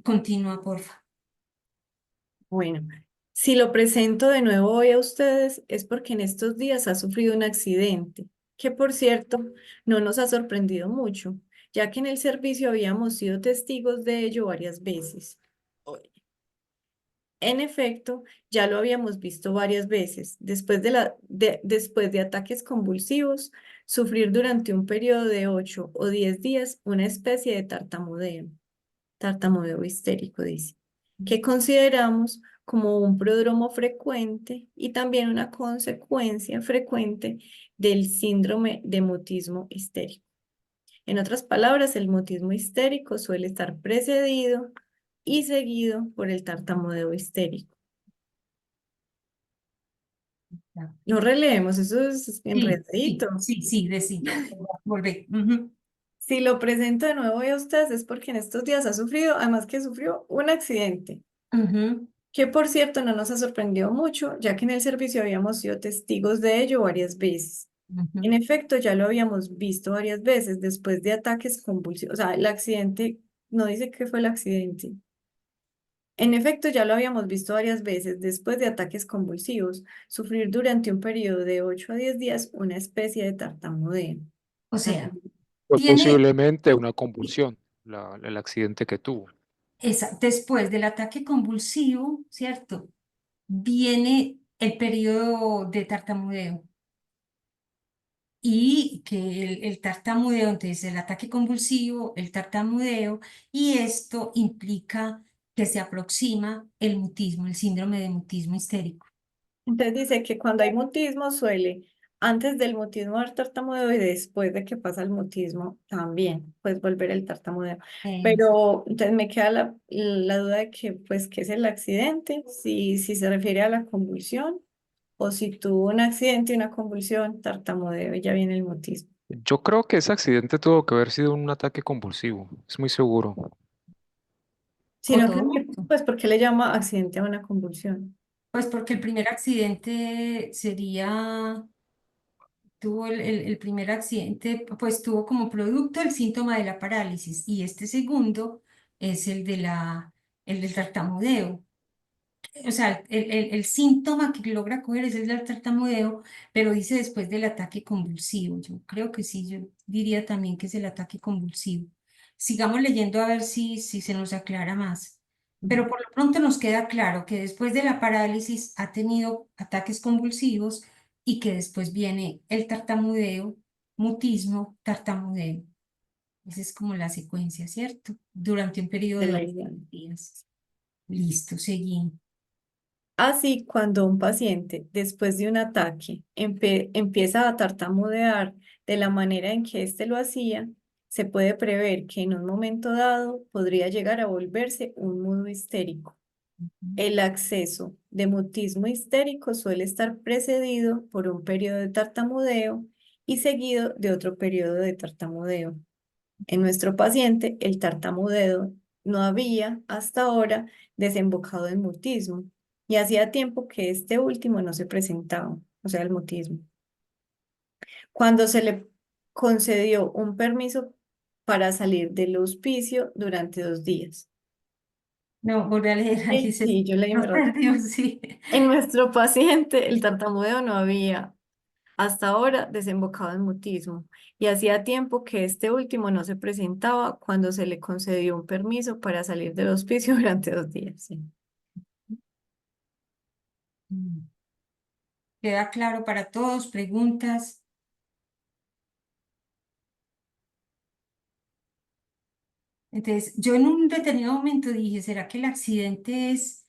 continúa, porfa. bueno, si lo presento de nuevo hoy a ustedes es porque en estos días ha sufrido un accidente, que por cierto no nos ha sorprendido mucho, ya que en el servicio habíamos sido testigos de ello varias veces. En efecto, ya lo habíamos visto varias veces, después de ataques convulsivos, sufrir durante un periodo de 8 o 10 días una especie de tartamudeo histérico, dice, que consideramos como un prodromo frecuente y también una consecuencia frecuente del síndrome de mutismo histérico. En otras palabras, el mutismo histérico suele estar precedido y seguido por el tartamudeo histérico. No releemos, eso es Sí, enredadito. sí, volvé. Ujú, Si lo presento de nuevo hoy a ustedes es porque en estos días ha sufrido, además que sufrió un accidente, ujú, que por cierto no nos ha sorprendido mucho, ya que en el servicio habíamos sido testigos de ello varias veces. En ujú. efecto, ya lo habíamos visto varias veces después de ataques convulsivos. O sea, el accidente, no dice qué fue el accidente. En efecto, ya lo habíamos visto varias veces después de ataques convulsivos, sufrir durante un periodo de 8 a 10 días una especie de tartamudeo. O sea, Tartamudeo. Fue tiene posiblemente una convulsión, el accidente que tuvo. después del ataque convulsivo, ¿cierto? Viene el periodo de tartamudeo y que el tartamudeo, entonces el ataque convulsivo, el tartamudeo, y esto implica que se aproxima el mutismo, el síndrome de mutismo histérico. Entonces dice que cuando hay mutismo suele, antes del mutismo haber tartamudeo y después de que pasa el mutismo también, pues volver el tartamudeo. Es- Pero entonces me queda la duda de que, pues, ¿qué es el accidente? Si se refiere a la convulsión o si tuvo un accidente y una convulsión, tartamudeo y ya viene el mutismo. Yo creo que ese accidente tuvo que haber sido un ataque convulsivo, es muy seguro. o Sino que, todo junto. pues, ¿por qué le llama accidente a una convulsión? Pues porque el primer accidente tuvo el primer accidente, pues tuvo como producto el síntoma de la parálisis y este segundo es el del tartamudeo. O sea, el síntoma que logra coger es el del tartamudeo, pero dice después del ataque convulsivo. Yo creo que sí, yo diría también que es el ataque convulsivo. Sigamos leyendo a ver si se nos aclara más. Pero por lo pronto nos queda claro que después de la parálisis ha tenido ataques convulsivos y que después viene el tartamudeo, mutismo, tartamudeo. Esa es como la secuencia, ¿cierto? Durante un periodo De de la 8 idea. días. Listo, seguimos. Así, cuando un paciente, después de un ataque, empieza a tartamudear de la manera en que éste lo hacía, se puede prever que en un momento dado podría llegar a volverse un mudo histérico. El acceso de mutismo histérico suele estar precedido por un periodo de tartamudeo y seguido de otro periodo de tartamudeo. En nuestro paciente, el tartamudeo no había hasta ahora desembocado en mutismo y hacía tiempo que este último no se presentaba, o sea, el mutismo. Cuando se le concedió un permiso para salir del hospicio durante 2 días. No, volví a leer, ahí Sí, yo leí muy nos rápido. perdió, sí. En nuestro paciente, el tartamudeo no había hasta ahora desembocado en mutismo y hacía tiempo que este último no se presentaba cuando se le concedió un permiso para salir del hospicio durante 2 días. Sí. Mm. ¿Queda claro para todos? ¿Preguntas? Entonces, yo en un determinado momento dije, ¿será que el accidente es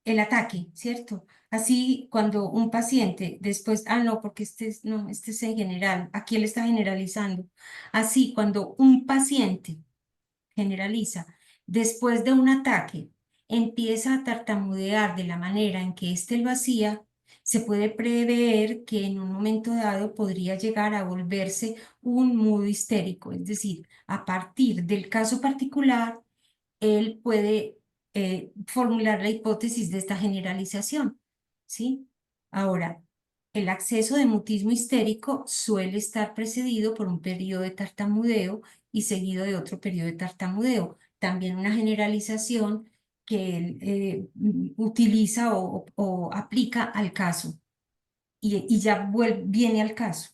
el ataque, ¿cierto? Así cuando un paciente después, no, porque no, este es en general, aquí él está generalizando. Así cuando un paciente generaliza, después de un ataque, empieza a tartamudear de la manera en que éste lo hacía, se puede prever que en un momento dado podría llegar a volverse un mudo histérico, es decir, a partir del caso particular, él puede formular la hipótesis de esta generalización, ¿sí? Ahora, el acceso de mutismo histérico suele estar precedido por un periodo de tartamudeo y seguido de otro periodo de tartamudeo. También una generalización que él utiliza o aplica al caso y ya viene al caso.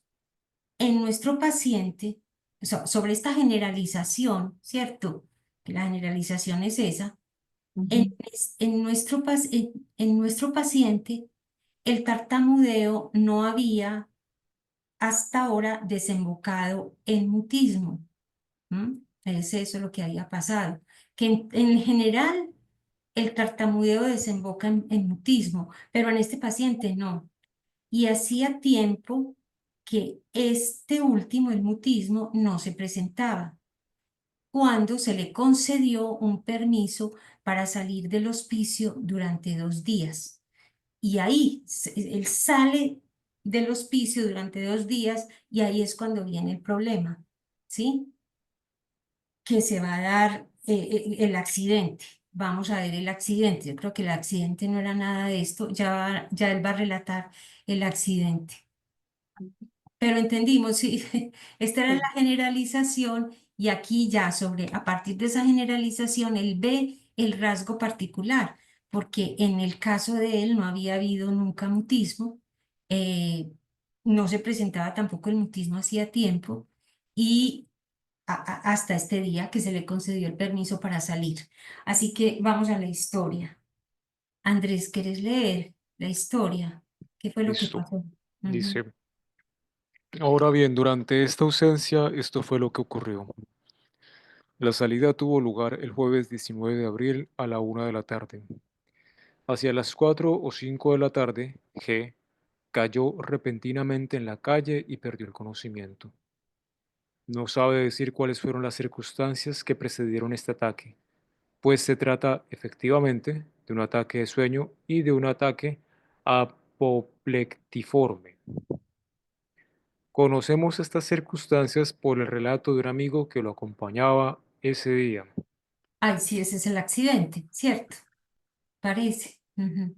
En nuestro paciente, sobre esta generalización, ¿cierto? Que la generalización es esa. Ujú. En nuestro paciente, el tartamudeo no había hasta ahora desembocado en mutismo. ¿M? Es eso lo que había pasado. Que en general el tartamudeo desemboca en mutismo, pero en este paciente no. Y hacía tiempo que este último, el mutismo, no se presentaba cuando se le concedió un permiso para salir del hospicio durante 2 días. Y ahí él sale del hospicio durante 2 días y ahí es cuando viene el problema, ¿sí? Que se va a dar el accidente. Vamos a ver el accidente. Yo creo que el accidente no era nada de esto. Ya él va a relatar el accidente. Pero entendimos, sí, esta era la Sí. generalización y aquí ya a partir de esa generalización, él ve el rasgo particular, porque en el caso de él no había habido nunca mutismo, eh, no se presentaba tampoco el mutismo hacía tiempo y hasta este día que se le concedió el permiso para salir. Así que vamos a la historia. Andrés, ¿quieres leer la historia? ¿Qué fue lo que Listo. pasó? Ujú. Dice, ahora bien, durante esta ausencia, esto fue lo que ocurrió. La salida tuvo lugar el jueves 19 de abril a la 1 de la tarde. Hacia las 4 o 5 de la tarde, G cayó repentinamente en la calle y perdió el conocimiento. No sabe decir cuáles fueron las circunstancias que precedieron este ataque, pues se trata efectivamente de un ataque de sueño y de un ataque apoplectiforme. Conocemos estas circunstancias por el relato de un amigo que lo acompañaba ese día. Ay, sí, ese es el accidente, ¿cierto? Parece. Ujú.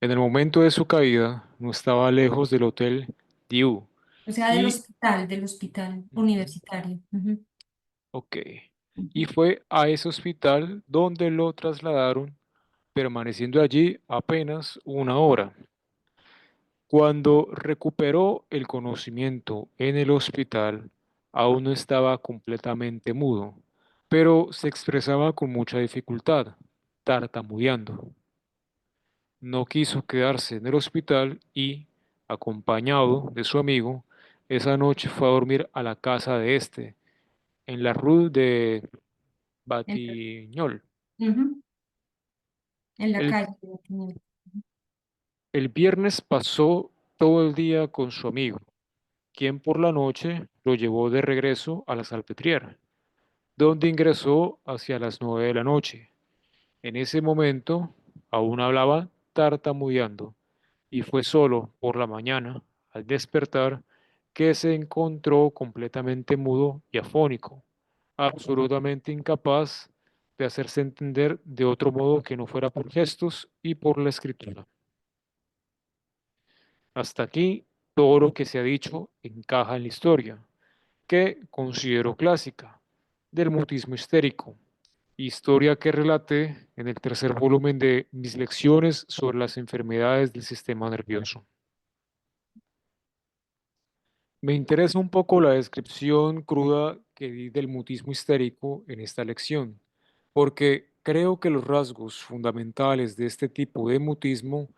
En el momento de su caída, no estaba lejos del Hotel Dieu O sea, y, del hospital Ujú. universitario. Ujú, Ok, y ujú. fue a ese hospital donde lo trasladaron, permaneciendo allí apenas 1 hora. Cuando recuperó el conocimiento en el hospital, aún no estaba completamente mudo, pero se expresaba con mucha dificultad, tartamudeando. No quiso quedarse en el hospital y, acompañado de su amigo, esa noche fue a dormir a la casa de este, en la Rue de En, Batignolles. ujú, en la El, calle. Ujú. el viernes pasó todo el día con su amigo, quien por la noche lo llevó de regreso a la Salpêtrière, donde ingresó hacia las 9 de la noche. En ese momento aún hablaba tartamudeando y fue solo por la mañana, al despertar, que se encontró completamente mudo y afónico, absolutamente incapaz de hacerse entender de otro modo que no fuera por gestos y por la escritura. Hasta aquí Todo lo que se ha dicho encaja en la historia, que considero clásica, del mutismo histérico, historia que relaté en el tercer volumen de mis lecciones sobre las enfermedades del sistema nervioso. Me interesa un poco la descripción cruda que di del mutismo histérico en esta lección, porque creo que los rasgos fundamentales de este tipo de mutismo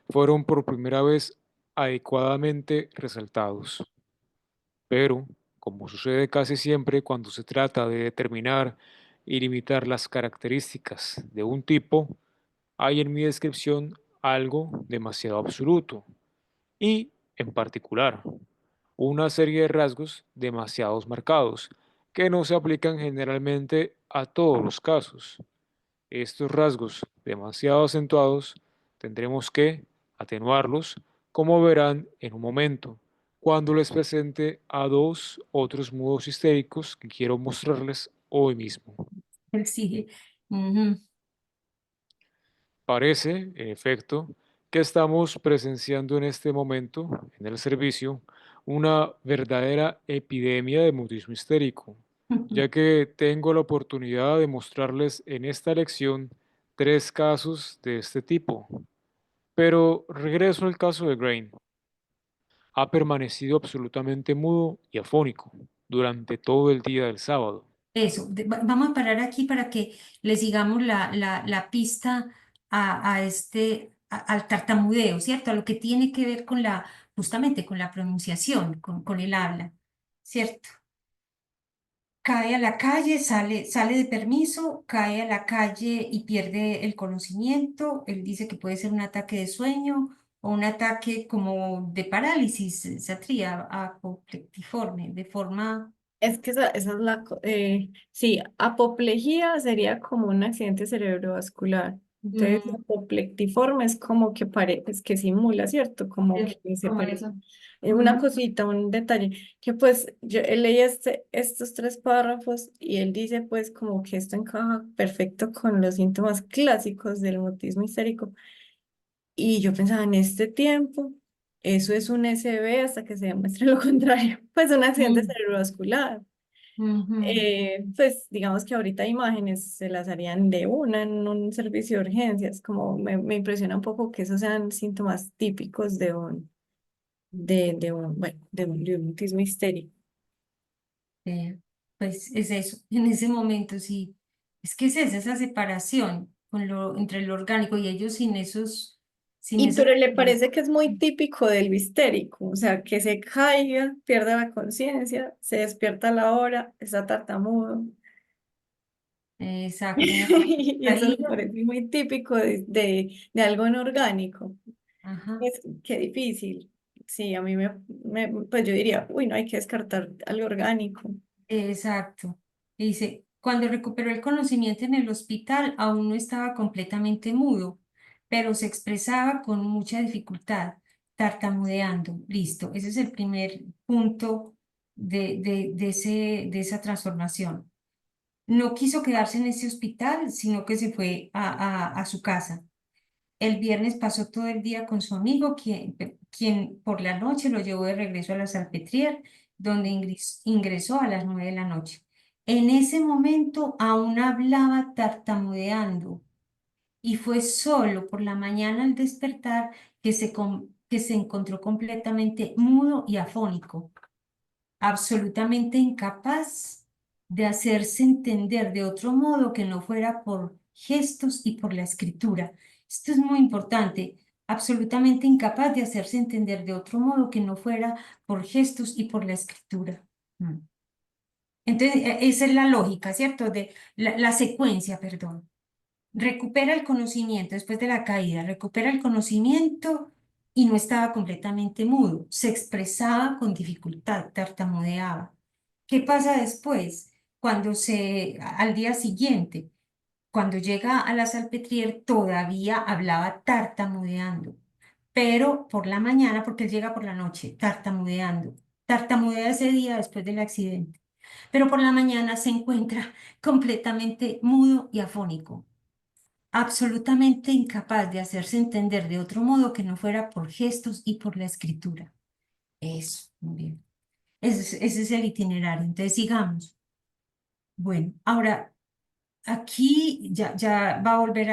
fueron por primera vez adecuadamente resaltados. Pero, como sucede casi siempre cuando se trata de determinar y limitar las características de un tipo, hay en mi descripción algo demasiado absoluto y, en particular, una serie de rasgos demasiados marcados que no se aplican generalmente a todos los casos. Estos rasgos demasiado acentuados tendremos que atenuarlos, como verán en un momento, cuando les presente a dos otros modos histéricos que quiero mostrarles hoy mismo. Él sigue. Ujú. Parece, en efecto, que estamos presenciando en este momento, en el servicio, una verdadera epidemia de mutismo histérico, ya que tengo la oportunidad de mostrarles en esta lección tres casos de este tipo. Pero regreso al caso de Grain. Ha permanecido absolutamente mudo y afónico durante todo el día del sábado. Eso, vamos a parar aquí para que le sigamos la pista al tartamudeo, ¿cierto? A lo que tiene que ver con justamente con la pronunciación, con el habla, ¿cierto? Cae a la calle, sale de permiso, cae a la calle y pierde el conocimiento. Él dice que puede ser un ataque de sueño o un ataque como de parálisis, satría, apoplectiforme, de forma... Es que esa es sí, apoplejía sería como un accidente cerebrovascular. Entonces, mm, apoplectiforme es como que es que simula, ¿cierto? Como que se como parece. eso. Una Ujú. cosita, un detalle, que pues yo leí estos tres párrafos y él dice pues como que esto encaja perfecto con los síntomas clásicos del mutismo histérico. Y yo pensaba, en este tiempo, eso es un SB hasta que se demuestre lo contrario, pues un accidente Mm, cerebrovascular. ujú. Pues digamos que ahorita imágenes se las harían de una en un servicio de urgencias, como me impresiona un poco que esos sean síntomas típicos de un mutismo histérico. Eh, pues es eso, en ese momento sí, es que es esa separación entre lo orgánico y ellos sin Y esos... pero le parece que es muy típico del histérico, o sea, que se caiga, pierda la conciencia, se despierta a la hora, está tartamudo. Exacto, una Y eso me caída. parece muy típico de algo inorgánico. Ajá. Es que difícil. Sí, a mí pues yo diría, uy, no hay que descartar algo orgánico. Exacto. Y dice, cuando recuperó el conocimiento en el hospital, aún no estaba completamente mudo, pero se expresaba con mucha dificultad, tartamudeando. Listo. Ese es el primer punto de esa transformación. No quiso quedarse en ese hospital, sino que se fue a su casa. El viernes pasó todo el día con su amigo, quien por la noche lo llevó de regreso a la Salpêtrière, donde ingresó a las 9 de la noche. En ese momento aún hablaba tartamudeando y fue solo por la mañana al despertar que se encontró completamente mudo y afónico, absolutamente incapaz de hacerse entender de otro modo que no fuera por gestos y por la escritura. Esto es muy importante, absolutamente incapaz de hacerse entender de otro modo que no fuera por gestos y por la escritura. Mm. Entonces, esa es la lógica, ¿cierto? La secuencia, perdón. Recupera el conocimiento después de la caída, recupera el conocimiento y no estaba completamente mudo, se expresaba con dificultad, tartamudeaba. ¿Qué pasa después? Al día siguiente, cuando llega a la Salpêtrière, todavía hablaba tartamudeando, pero por la mañana, porque él llega por la noche, tartamudeando. Tartamudea ese día después del accidente, pero por la mañana se encuentra completamente mudo y afónico, absolutamente incapaz de hacerse entender de otro modo que no fuera por gestos y por la escritura. Eso, muy bien. Ese es el itinerario. Entonces, sigamos. Bueno, ahora, aquí ya va a volver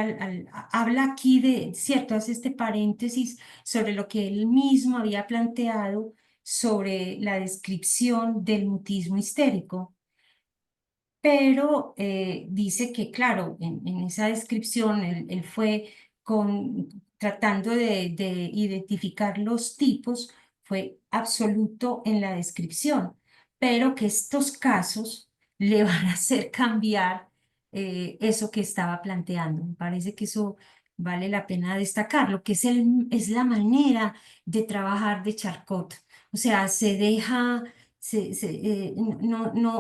habla aquí de, cierto, hace este paréntesis sobre lo que él mismo había planteado sobre la descripción del mutismo histérico. Pero dice que, claro, en esa descripción él fue tratando de identificar los tipos, fue absoluto en la descripción, pero que estos casos le van a hacer cambiar eso que estaba planteando. Me parece que eso vale la pena destacarlo, que es la manera de trabajar de Charcot. O sea,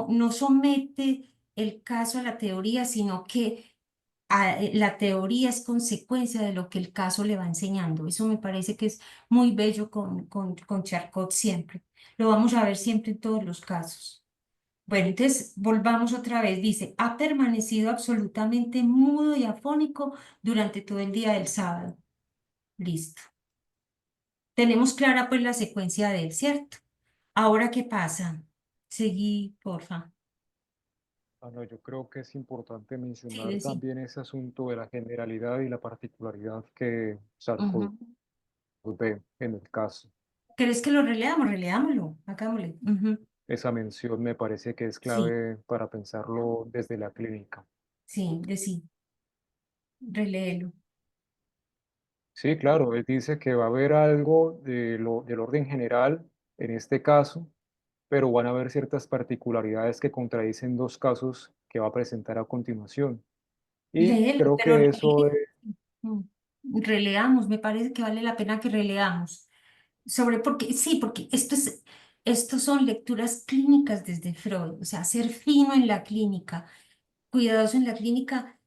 no somete el caso a la teoría, sino que la teoría es consecuencia de lo que el caso le va enseñando. Eso me parece que es muy bello con Charcot siempre. Lo vamos a ver siempre en todos los casos. Bueno, entonces volvamos otra vez. Dice, ha permanecido absolutamente mudo y afónico durante todo el día del sábado. Listo. Tenemos clara pues la secuencia de él, ¿cierto? Ahora, ¿qué pasa? Seguí, porfa. No, yo creo que es importante Sí, mencionar decí. también ese asunto de la generalidad y la particularidad que Sarko Ujú. ve en el caso. ¿Querés que lo releamos? Releámoslo, hagámosle. Ujú. Esa mención me parece que es Sí, clave para pensarlo desde la clínica. sí, decí, reléelo. Sí, claro, él dice que va a haber algo del orden general en este caso, pero van a haber ciertas particularidades que contradicen dos casos que va a presentar a continuación. Y Léelo, creo pero que eso es, mm, releamos, me parece que vale la pena que releamos. Porque, sí, porque estos son lecturas clínicas desde Freud, o sea, ser fino en la clínica, cuidadoso en la clínica,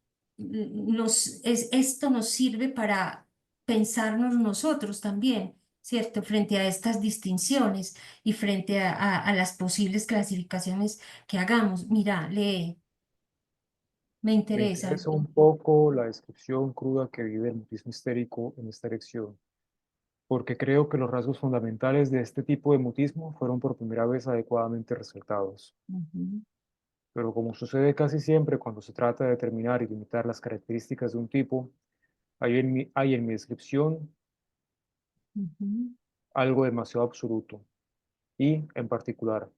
esto nos sirve para pensarnos nosotros también, ¿cierto? Frente a estas distinciones y frente a las posibles clasificaciones que hagamos. Mira, lee, me me interesa. interesa un poco la descripción cruda que vive el mutismo histérico en esta lección, porque creo que los rasgos fundamentales de este tipo de mutismo fueron por primera vez adecuadamente resaltados. Ujú, Pero como sucede casi siempre cuando se trata de determinar y limitar las características de un tipo, hay en mi descripción ujú. algo demasiado absoluto y, en particular,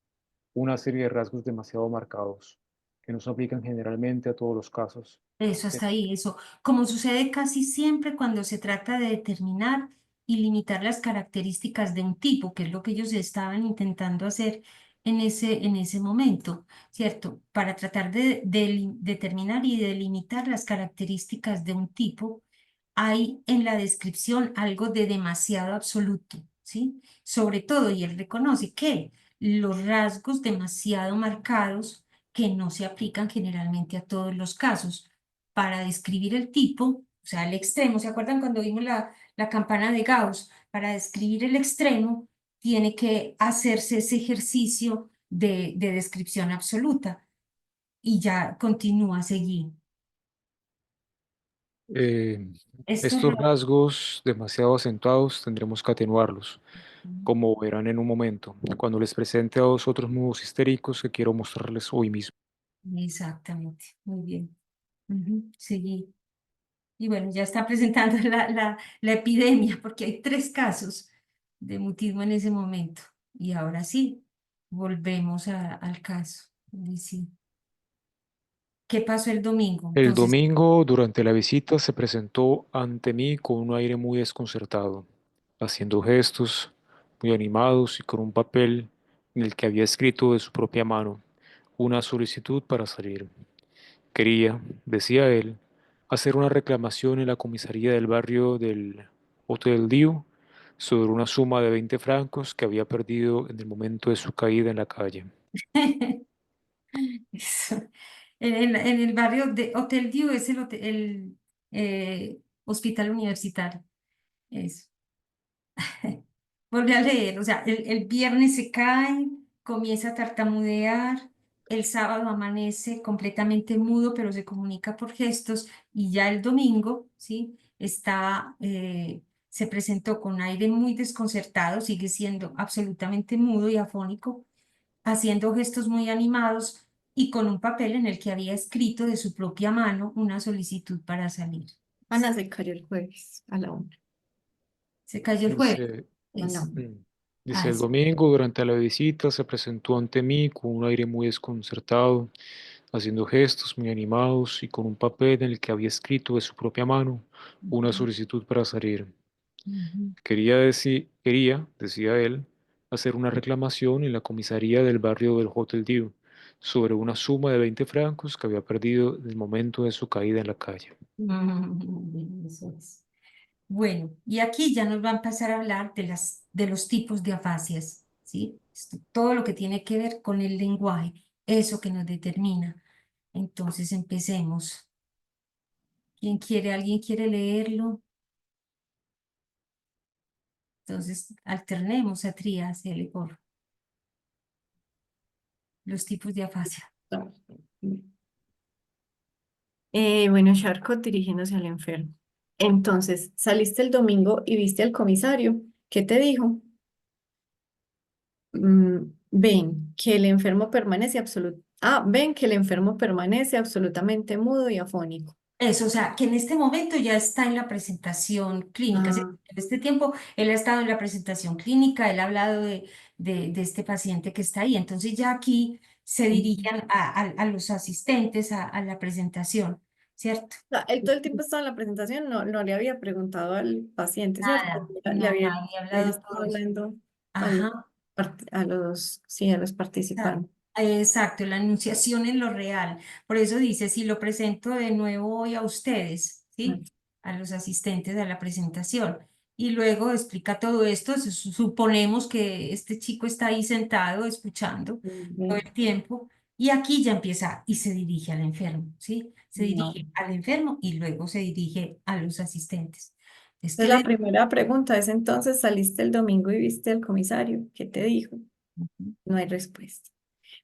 una serie de rasgos demasiado marcados que no se aplican generalmente a todos los casos. Eso, Eh, hasta ahí, eso. Como sucede casi siempre cuando se trata de determinar y limitar las características de un tipo, que es lo que ellos estaban intentando hacer en ese momento, ¿cierto? Para tratar de determinar y delimitar las características de un tipo, hay en la descripción algo de demasiado absoluto, ¿sí? Sobre todo, y él reconoce que los rasgos demasiado marcados que no se aplican generalmente a todos los casos para describir el tipo, o sea, el extremo. ¿Se acuerdan cuando vimos la campana de Gauss? Para describir el extremo, tiene que hacerse ese ejercicio de descripción absoluta. Y ya continúa a seguir. eh, Estos estos rasgos demasiado acentuados tendremos que atenuarlos, rasgos. como verán en un momento, cuando les presente a dos otros nudos histéricos que quiero mostrarles hoy mismo. Exactamente, muy bien. Ujú, seguí. Y bueno, ya está presentando la epidemia, porque hay 3 casos de mutismo en ese momento. Y ahora sí, volvemos al caso. Dice, ¿qué pasó el domingo? El Entonces, domingo, durante la visita, se presentó ante mí con un aire muy desconcertado, haciendo gestos muy animados y con un papel en el que había escrito de su propia mano una solicitud para salir. Quería, decía él, hacer una reclamación en la comisaría del barrio del Hotel Dieu sobre una suma de 20 francos que había perdido en el momento de su caída en la calle. eso. En el barrio de Hotel Dieu es hospital universitario. Eso. Volví a leer, o sea, el viernes se cae, comienza a tartamudear, el sábado amanece completamente mudo, pero se comunica por gestos, y ya el domingo, ¿sí? Está se presentó con aire muy desconcertado, sigue siendo absolutamente mudo y afónico, haciendo gestos muy animados y con un papel en el que había escrito de su propia mano una solicitud para salir. Ana se cayó el jueves a la 1. Se cayó el jueves. Dice, A la Eso. 1. dice, Ah, el eso. domingo durante la visita se presentó ante mí con un aire muy desconcertado, haciendo gestos muy animados y con un papel en el que había escrito de su propia mano una Ujú, solicitud para salir. ujú. Quería, decía él, hacer una reclamación en la comisaría del barrio del Hotel Dieu sobre una suma de 20 francos que había perdido en el momento de su caída en la calle. Eso es. Bueno, y aquí ya nos va a empezar a hablar de los tipos de afasias, ¿sí? Todo lo que tiene que ver con el lenguaje, eso que nos determina. Entonces empecemos. ¿Quién quiere? ¿Alguien quiere leerlo? Entonces alternemos a Trías y por los tipos de afasia. Bueno, Charcot dirigiéndose al enfermo. Entonces, saliste el domingo y viste al comisario. ¿Qué te dijo? Ven que el enfermo permanece ven que el enfermo permanece absolutamente mudo y afónico. Eso, o sea, que en este momento ya está en la presentación clínica. ¿Sí? Ah, En este tiempo él ha estado en la presentación clínica, él ha hablado de este paciente que está ahí. Entonces ya aquí se ujú. dirigen a los asistentes a la presentación, ¿cierto? Él todo el tiempo estaba en la presentación, no le había preguntado al paciente, ¿cierto? Nada, había Le hablado estaba todo eso. hablando a los, Ajá. sí, a los Ah, participantes. exacto, la enunciación en lo real. Por eso dice, si lo presento de nuevo hoy a ustedes, ¿sí? A los asistentes a la presentación. Y luego explica todo esto. Suponemos que este chico está ahí sentado escuchando todo Ujú. el tiempo. Y aquí ya empieza y se dirige al enfermo, ¿sí? Se No. dirige al enfermo y luego se dirige a los asistentes. Es que Entonces la primera pregunta es entonces, ¿saliste el domingo y viste al comisario? ¿Qué te dijo? No hay respuesta.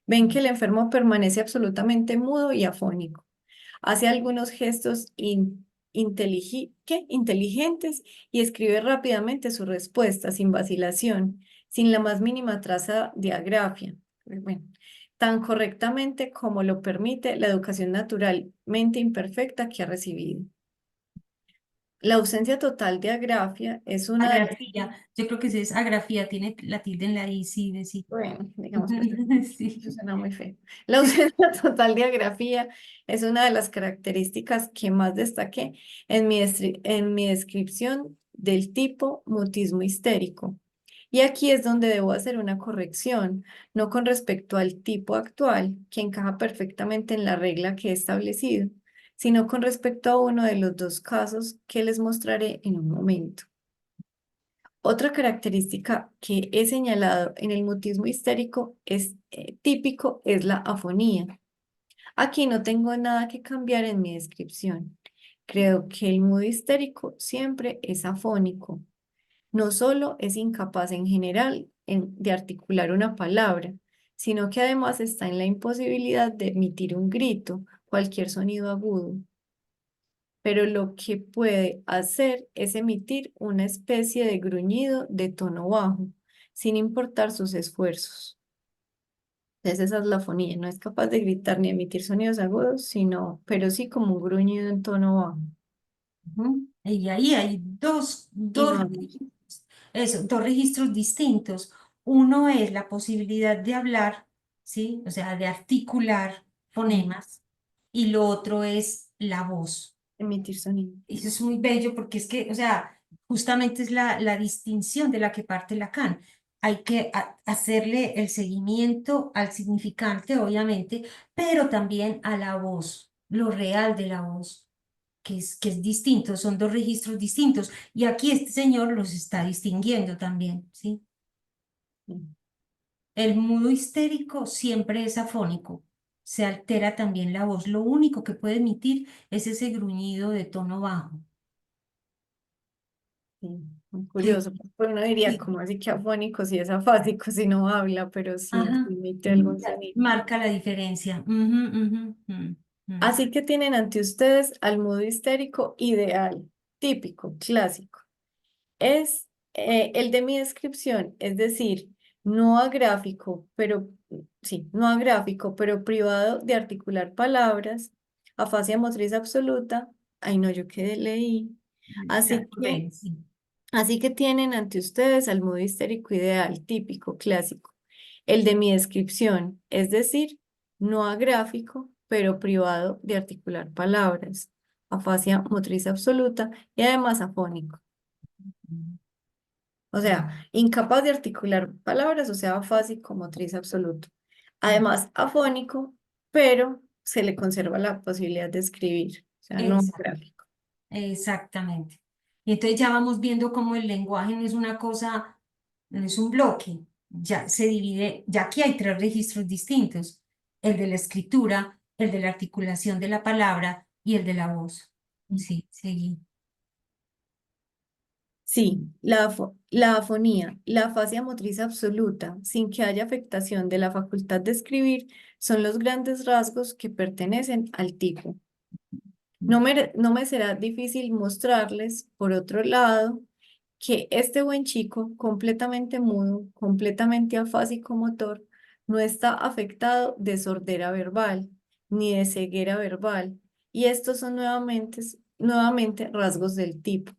Ven que el enfermo permanece absolutamente mudo y afónico. Hace algunos gestos inteligentes y escribe rápidamente su respuesta sin vacilación, sin la más mínima traza de agrafia. Bueno, tan correctamente como lo permite la educación naturalmente imperfecta que ha recibido. La ausencia total de agrafia es una de las... agrafía, yo creo que sí es agrafía, tiene la tilde en la I, sí, de sí. Bueno, digamos pues, eso Sí. suena muy feo. La ausencia total de agrafía es una de las características que más destaqué en mi descripción del tipo mutismo histérico. Y aquí es donde debo hacer una corrección, no con respecto al tipo actual, que encaja perfectamente en la regla que he establecido, sino con respecto a uno de los dos casos que les mostraré en un momento. Otra característica que he señalado en el mutismo histérico es típico es la afonía. Aquí no tengo nada que cambiar en mi descripción. Creo que el mudo histérico siempre es afónico. No solo es incapaz en general de articular una palabra, sino que además está en la imposibilidad de emitir un grito, cualquier sonido agudo, pero lo que puede hacer es emitir una especie de gruñido de tono bajo, sin importar sus esfuerzos. Entonces esa es la fonía, no es capaz de gritar ni emitir sonidos agudos, pero sí como un gruñido en tono bajo. Ujú. Y ahí hay Y no habla. dos registros distintos. Uno es la posibilidad de hablar, ¿sí? O sea, de articular fonemas, y lo otro es la voz. Emitir sonido. Y eso es muy bello porque es que, o sea, justamente es la distinción de la que parte Lacan. Hay que hacerle el seguimiento al significante, obviamente, pero también a la voz, lo real de la voz, que es distinto, son dos registros distintos. Y aquí este señor los está distinguiendo también, ¿sí? El mudo histérico siempre es afónico, se altera también la voz. Lo único que puede emitir es ese gruñido de tono bajo. Sí, muy Que, curioso, pues uno diría, sí, como así que afónico si es afásico, si no habla, pero sí ajá, emite algún ya, sonido. marca la diferencia. Ujú, ujú, Así que tienen ante ustedes al mudo histérico ideal, típico, clásico. es el de mi descripción, es decir, no agráfico, pero sí, no agráfico, pero privado de articular palabras, afasia motriz absoluta. Ay, no, yo qué leí. Ya, Así que, ven, sí. así que tienen ante ustedes al modo histérico ideal, típico, clásico, el de mi descripción, es decir, no agráfico, pero privado de articular palabras, afasia motriz absoluta y además afónico. O sea, incapaz de articular palabras, o sea, afásico, motriz absoluto. Además, afónico, pero se le conserva la posibilidad de escribir, o sea, no Exacto, gráfico. exactamente. Y entonces ya vamos viendo cómo el lenguaje no es una cosa, no es un bloque, ya se divide, ya aquí hay tres registros distintos, el de la escritura, el de la articulación de la palabra y el de la voz. Sí, seguí. Sí, la afonía, la afasia motriz absoluta, sin que haya afectación de la facultad de escribir, son los grandes rasgos que pertenecen al tipo. No me será difícil mostrarles, por otro lado, que este buen chico, completamente mudo, completamente afásico motor, no está afectado de sordera verbal ni de ceguera verbal, y estos son nuevamente rasgos del tipo.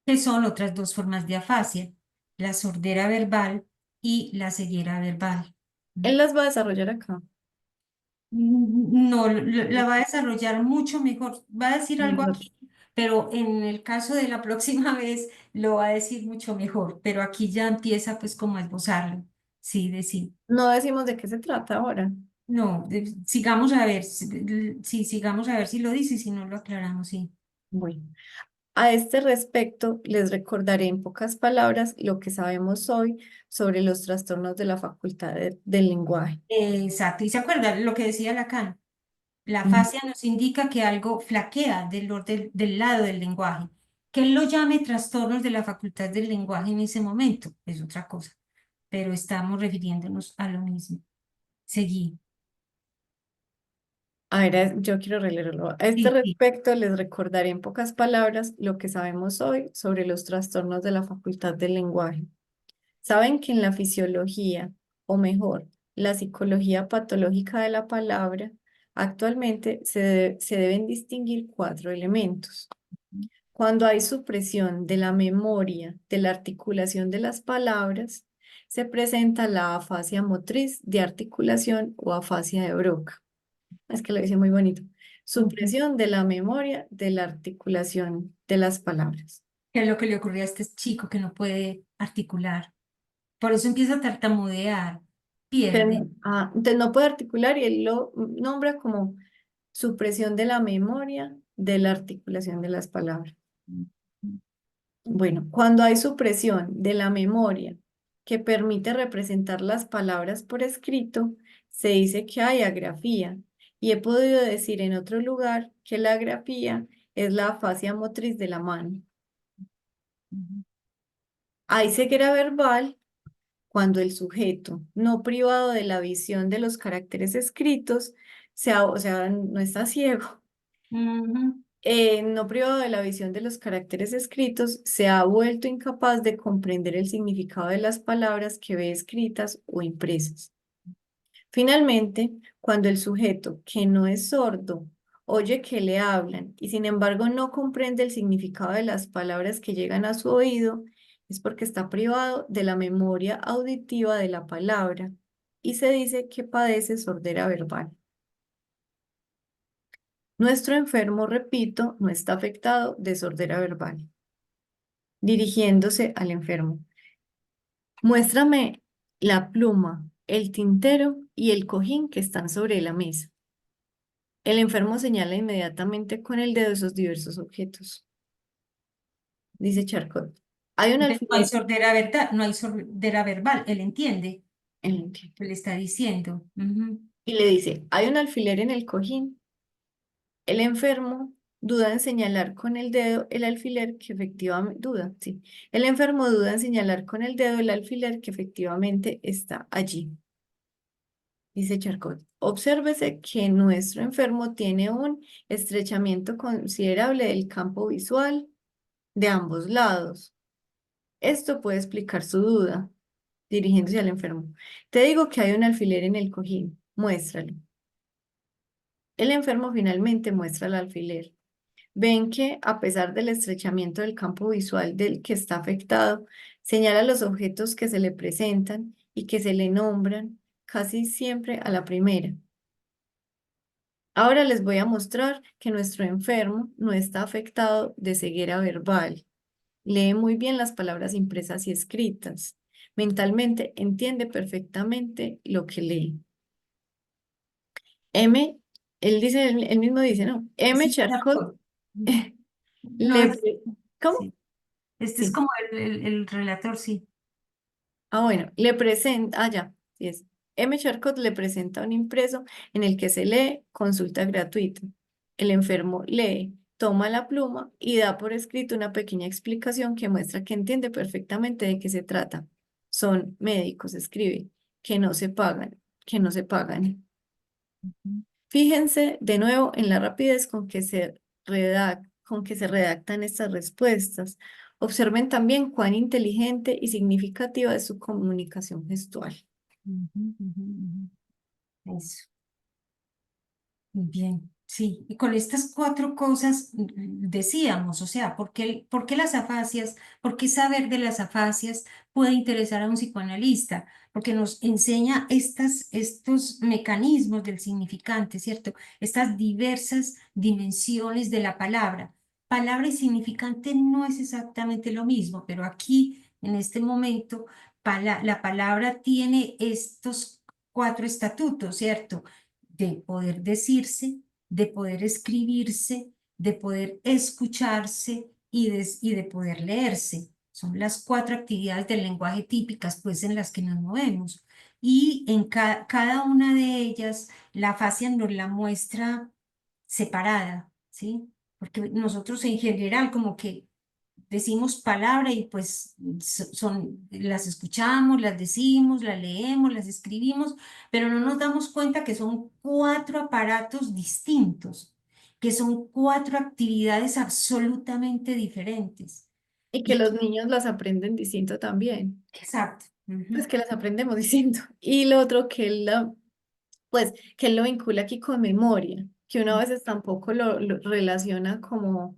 Que son otras dos formas de afasia, la sordera verbal y la ceguera verbal. Él las va a desarrollar acá. No, la va a desarrollar mucho mejor. Va a decir algo Mejor. aquí, pero en el caso de la próxima vez lo va a decir mucho mejor. Pero aquí ya empieza pues como a esbozarlo. Sí, decir. No decimos de qué se trata ahora. No, sigamos a ver, sí, sigamos a ver si lo dice y si no lo aclaramos, sí. Bueno, a este respecto, les recordaré en pocas palabras lo que sabemos hoy sobre los trastornos de la facultad del lenguaje. Exacto. ¿Y se acuerdan lo que decía Lacan? La Mm. fascia nos indica que algo flaquea del lado del lenguaje. Que él lo llame trastornos de la facultad del lenguaje en ese momento es otra cosa, pero estamos refiriéndonos a lo mismo. Seguí. A ver, yo quiero releerlo. A este Sí, sí. respecto, les recordaré en pocas palabras lo que sabemos hoy sobre los trastornos de la facultad del lenguaje. Saben que en la fisiología, o mejor, la psicología patológica de la palabra, actualmente se deben distinguir cuatro elementos. Cuando hay supresión de la memoria, de la articulación de las palabras, se presenta la afasia motriz de articulación o afasia de Broca. Es que lo dice muy bonito. Ujú. Supresión de la memoria, de la articulación de las palabras. ¿Qué es lo que le ocurrió a este chico que no puede articular? Por eso empieza a tartamudear, pierde. Entonces no puede articular y él lo nombra como supresión de la memoria, de la articulación de las palabras. Bueno, cuando hay supresión de la memoria que permite representar las palabras por escrito, se dice que hay agrafía. Y he podido decir en otro lugar que la agrafía es la afasia motriz de la mano. Ujú. Hay ceguera verbal cuando el sujeto, no privado de la visión de los caracteres escritos, o sea, no está ciego, Ujú. no privado de la visión de los caracteres escritos, se ha vuelto incapaz de comprender el significado de las palabras que ve escritas o impresas. Finalmente, cuando el sujeto, que no es sordo, oye que le hablan y sin embargo no comprende el significado de las palabras que llegan a su oído, es porque está privado de la memoria auditiva de la palabra y se dice que padece sordera verbal. Nuestro enfermo, repito, no está afectado de sordera verbal. Dirigiéndose al enfermo. Muéstrame la pluma, el tintero y el cojín que están sobre la mesa. El enfermo señala inmediatamente con el dedo esos diversos objetos. Dice Charcot. Hay un Entonces, no hay alfiler. sordera verdad, no hay sordera verbal, él entiende, Él lo entiende. lo le está diciendo. Ujú. Y le dice, hay un alfiler en el cojín. El enfermo duda en señalar con el dedo el alfiler que efectivamente, duda, sí. El enfermo duda en señalar con el dedo el alfiler que efectivamente está allí. Dice Charcot, obsérvese que nuestro enfermo tiene un estrechamiento considerable del campo visual de ambos lados. Esto puede explicar su duda, dirigiéndose al enfermo. Te digo que hay un alfiler en el cojín, muéstralo. El enfermo finalmente muestra el alfiler. Ven que, a pesar del estrechamiento del campo visual del que está afectado, señala los objetos que se le presentan y que se le nombran casi siempre a la primera. Ahora les voy a mostrar que nuestro enfermo no está afectado de ceguera verbal. Lee muy bien las palabras impresas y escritas. Mentalmente entiende perfectamente lo que lee. M, él mismo dice, ¿no? M. Sí, Charcot no le... es, ¿Cómo? sí. Este es Sí. como el relator, sí. Ah, bueno, le presenta, ya, sí es. M. Charcot le presenta un impreso en el que se lee consulta gratuita. El enfermo lee, toma la pluma y da por escrito una pequeña explicación que muestra que entiende perfectamente de qué se trata. Son médicos, escribe, que no se pagan, que no se pagan. Fíjense de nuevo en la rapidez con que se redactan estas respuestas. Observen también cuán inteligente y significativa es su comunicación gestual. Ujú, ujú, ujú. Eso. Muy bien, sí. Y con estas cuatro cosas decíamos, o sea, por qué las afasias, por qué saber de las afasias puede interesar a un psicoanalista? Porque nos enseña estos mecanismos del significante, ¿cierto? Estas diversas dimensiones de la palabra. Palabra y significante no es exactamente lo mismo, pero aquí, en este momento, la palabra tiene estos cuatro estatutos, ¿cierto? De poder decirse, de poder escribirse, de poder escucharse y de poder leerse. Son las cuatro actividades del lenguaje típicas, pues, en las que nos movemos. Y en cada una de ellas, la fascia nos la muestra separada, ¿sí? Porque nosotros en general como que decimos palabra y pues las escuchamos, las decimos, las leemos, las escribimos, pero no nos damos cuenta que son cuatro aparatos distintos, que son cuatro actividades absolutamente diferentes. Y que Y los niños las aprenden distinto también. exacto. Pues Ujú, que las aprendemos distinto. Y lo otro que pues, que él lo vincula aquí con memoria, que uno a veces tampoco lo relaciona como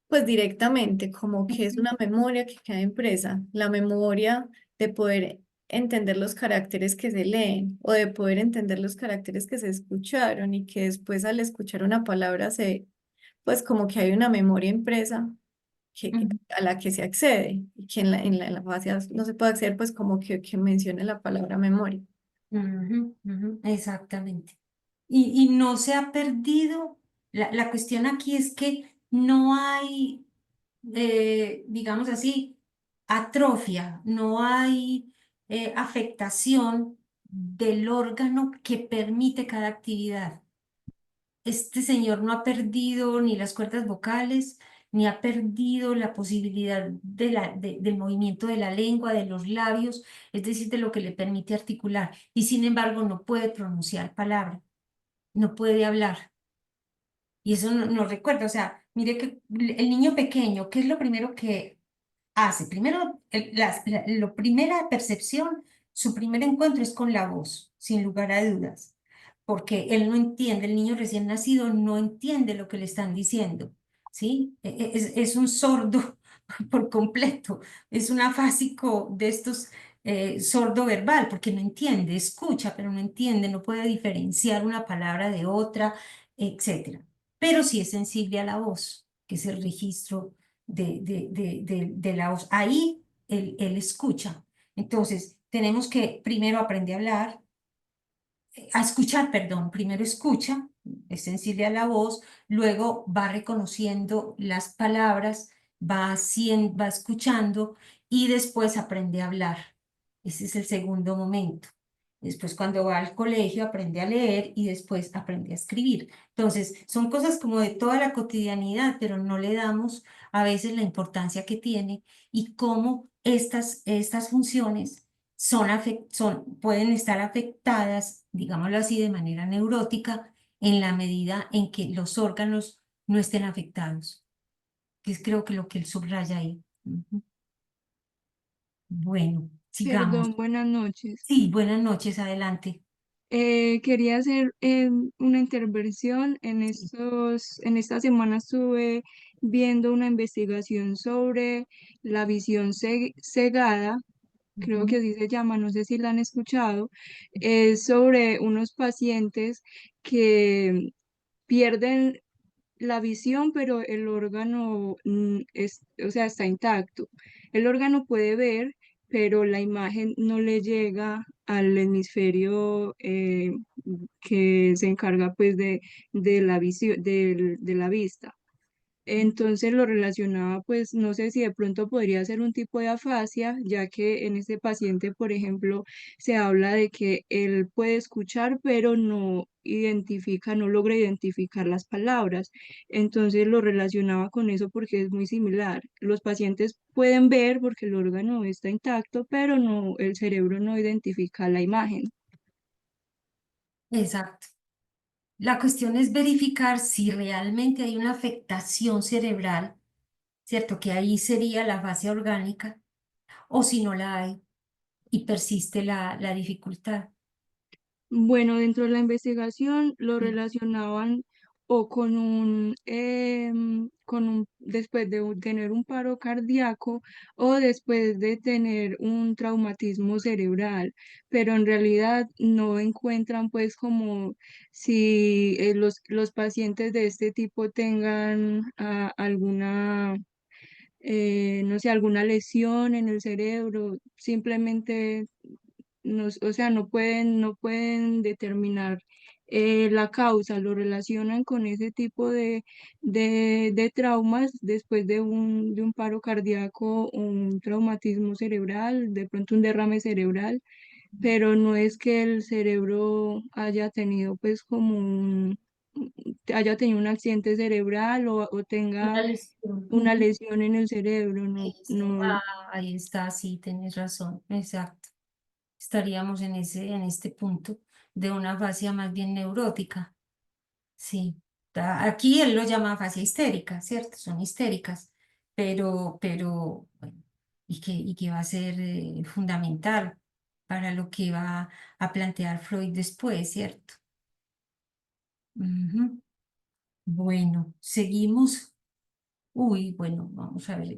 pues directamente, como que es ujú, una memoria que queda impresa, la memoria de poder entender los caracteres que se leen o de poder entender los caracteres que se escucharon y que después al escuchar una palabra pues como que hay una memoria impresa ujú, a la que se accede y que en la fase no se puede acceder, pues como que mencione la palabra memoria. ujú, ujú, exactamente. Y no se ha perdido, la cuestión aquí es que no hay, digamos así, atrofia, no hay afectación del órgano que permite cada actividad. Este señor no ha perdido ni las cuerdas vocales, ni ha perdido la posibilidad del movimiento de la lengua, de los labios, es decir, de lo que le permite articular. Y sin embargo, no puede pronunciar palabra, no puede hablar. Y eso nos recuerda, o sea, mire que el niño pequeño, ¿qué es lo primero que hace? Primero, lo primera percepción, su primer encuentro es con la voz, sin lugar a dudas, porque él no entiende, el niño recién nacido no entiende lo que le están diciendo, ¿sí? Es un sordo por completo, es un afásico de estos sordo verbal, porque no entiende, escucha, pero no entiende, no puede diferenciar una palabra de otra, etcétera. Pero sí es sensible a la voz, que es el registro de la voz. Ahí él escucha. Entonces, tenemos que primero aprender a hablar, a escuchar, perdón, primero escucha, es sensible a la voz, luego va reconociendo las palabras, va escuchando y después aprende a hablar. Ese es el segundo momento. Después, cuando va al colegio, aprende a leer y después aprende a escribir. Entonces, son cosas como de toda la cotidianidad, pero no le damos a veces la importancia que tiene y cómo estas funciones pueden estar afectadas, digámoslo así, de manera neurótica en la medida en que los órganos no estén afectados, que es creo que lo que él subraya ahí. Ujú. Bueno, sigamos. Perdón, buenas noches. Sí, buenas noches, adelante. Quería hacer una intervención. Sí. En esta semana estuve viendo una investigación sobre la visión cegada, creo que Ujú. así se llama, no sé si la han escuchado. Es sobre unos pacientes que pierden la visión, pero el órgano o sea, está intacto. El órgano puede ver, pero la imagen no le llega al hemisferio que se encarga pues de la visión, de la vista. Entonces lo relacionaba, pues no sé si de pronto podría ser un tipo de afasia, ya que en este paciente, por ejemplo, se habla de que él puede escuchar, pero no identifica, no logra identificar las palabras. Entonces lo relacionaba con eso porque es muy similar. Los pacientes pueden ver porque el órgano está intacto, pero no, el cerebro no identifica la imagen. Exacto. La cuestión es verificar si realmente hay una afectación cerebral, ¿cierto? Que ahí sería la fase orgánica, o si no la hay y persiste la dificultad. Bueno, dentro de la investigación lo Sí. relacionaban o después de tener un paro cardíaco o después de tener un traumatismo cerebral, pero en realidad no encuentran pues como si los pacientes de este tipo tengan alguna, no sé, alguna lesión en el cerebro, simplemente o sea, no pueden determinar la causa, lo relacionan con ese tipo de traumas después de un paro cardíaco, un traumatismo cerebral, de pronto un derrame cerebral, pero no es que el cerebro haya tenido pues haya tenido un accidente cerebral o Una tenga lesión. una Ujú. lesión en el cerebro, no, Listo. no. Ah, ahí está, sí, tienes razón, exacto. Estaríamos en este punto de una afasia más bien neurótica. Sí. Aquí él lo llama afasia histérica, ¿cierto? Son histéricas, pero, bueno, y que va a ser fundamental para lo que va a plantear Freud después, ¿cierto? Ujú. Bueno, seguimos. Uy, bueno, vamos a ver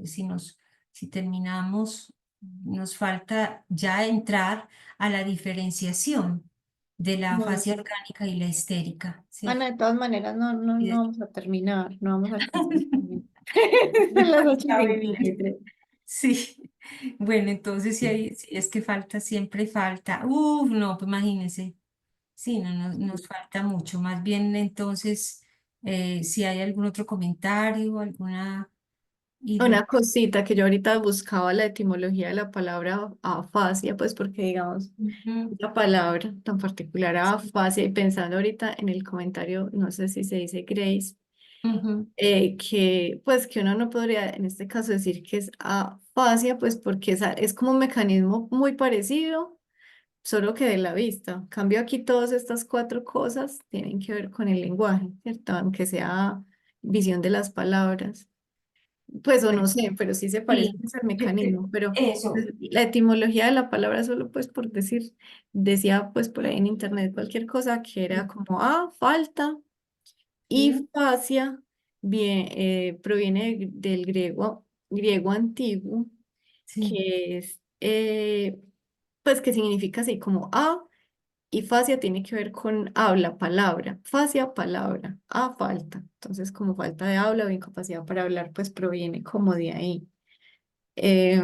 si terminamos. Nos falta ya entrar a la diferenciación de la Bueno, afasia orgánica y la histérica, ¿cierto? Ana, de todas maneras, Y no de- vamos a terminar, no vamos a alcanzar a terminar. Son las ocho y Ya venir. 53. Sí, bueno, entonces si es que falta, siempre falta. Uf, no, pues imagínense. Sí, no, nos falta mucho. Más bien, entonces, si hay algún otro comentario, alguna idea. Una cosita que yo ahorita buscaba la etimología de la palabra afasia, pues porque digamos, Ujú, la palabra tan particular afasia, y pensando ahorita en el comentario, no sé si se dice Grace, ujú. que pues que uno no podría en este caso decir que es afasia, pues porque es como un mecanismo muy parecido, solo que de la vista. Cambio aquí todas estas cuatro cosas tienen que ver con el lenguaje, ¿cierto? Aunque sea visión de las palabras. Pues o Bueno, no sé, pero sí se parece sí, a ese mecanismo, pero pues, eso. la etimología de la palabra solo pues por decir, decía pues por ahí en internet cualquier cosa que era como falta y Sí, fascia bien, proviene del griego antiguo, sí, que es pues que significa así como y fascia tiene que ver con habla, palabra, fascia, palabra, falta. Entonces, como falta de habla o incapacidad para hablar, pues proviene como de ahí. Eh,